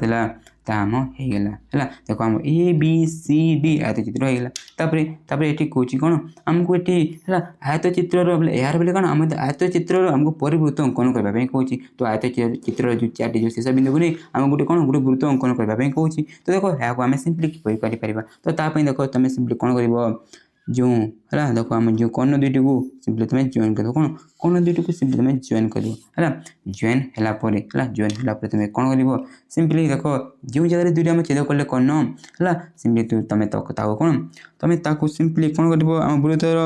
था आम होगा है देख आम ए बी सी डी आयत चित्र होगा ये कौच कौन आमको ये आयत चित्र यार बोले कौन आम आयत चित्र आमको परिवृत्त अंकन करने कौच तो आयत चित्र जो 4टी जो शेष बिंदु को नहीं आम गोटे कौन गोटे वृत्त अंकन करने कौच तो देख यहाँ आम सिंपली कर तो देख तुम सिंपली कौन कर जो है देख आम जो कर्ण दुईटी को सिंपली तुम जॉइन कर कर्ण दुईटी को सिंपली तुम जॉइन कर जॉइन है जॉइन है तुम कौन कर सिंपली देख जो जगह दुईटा आम छेद कले कर्ण है सिंपली तुम कौन तुम सिंपली कौन कर आम वृत्तर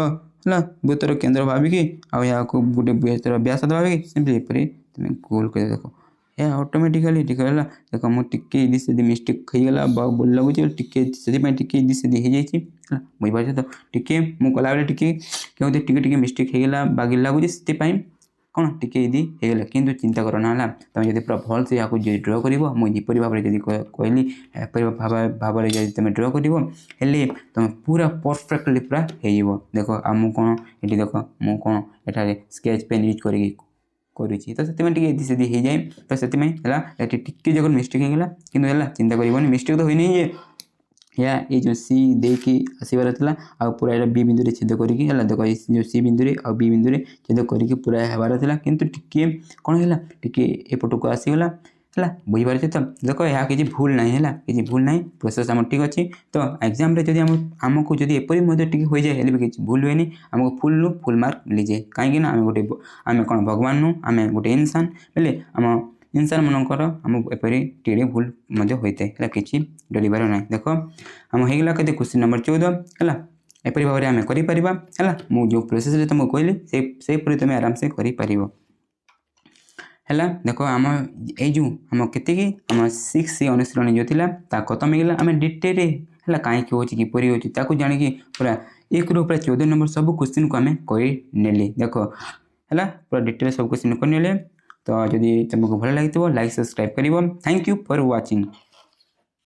है वृत्तर केन्द्र भाविकी आ गोटे वृत्तर व्यास भाविकी सिंपली एपरी तुम गोल कर देख या ऑटोमेटिकली ठीक है देख मुझे दी मिस्टेक होगा बोल लगुच टे से दी से हो जाए बुझीपार तो टे मुझे कला बेले टे मिस्टेक होगा बागी लगुच से कौन टे दी होगा कि चिंता करना है तुम जब पूरा भल से यहाँ ड्र कर मुझे भाव में जब कहली भाव में जब तुम ड्र कर तुम पूरा परफेक्टली पूरा हो देख आम कौन ये देख मुझे कौन ये स्केच पेन यूज कर करुँची तो से सीधी हो जाए तो से टी जगह मिस्टेक होगा कि चिंता कर मिस्टेक तो होनी है या ये जो सी देकी आसबार था आ पूरा ये बी बिंदु छेद करके देख जो सी बिंदु आ बी बिंदु छेद करके पूरा हबार था किंतु टिके कौन है टिके एपट को आसीगला है बुझीपार तो देख यहाँ किसी भूल ना है कि भूल ना प्रोसेस आम ठीक अच्छी तो एग्जाम जब आमको जब एपरी टी हो जाए भी किसी भूल हुए आमको फुल मार्क मिलजाए कहीं आम गोटे आम कौन भगवान नु आम गोटे इंसान बोले आम इंसान मनकर आम एपरी टीए भूल होता है कि डरबार ना देख आम होगा के क्वेश्चन नंबर 14 है एपरी भाव में आम कर जो प्रोसेस तुमको कहली से तुम आराम से कर है देख आम जो आम के आम 6 अनुशीलनी जो था खत्म होगा आम डिटेल है कहीं होपर हो जाणी पूरा 1 रू पूरा 14 नंबर सब क्वेश्चन को आम कर देख है पूरा डिटेल सब क्वेश्चन कर तो जदि तुमको भल लगी लाइक सब्सक्राइब कर थैंक यू फॉर वाचिंग।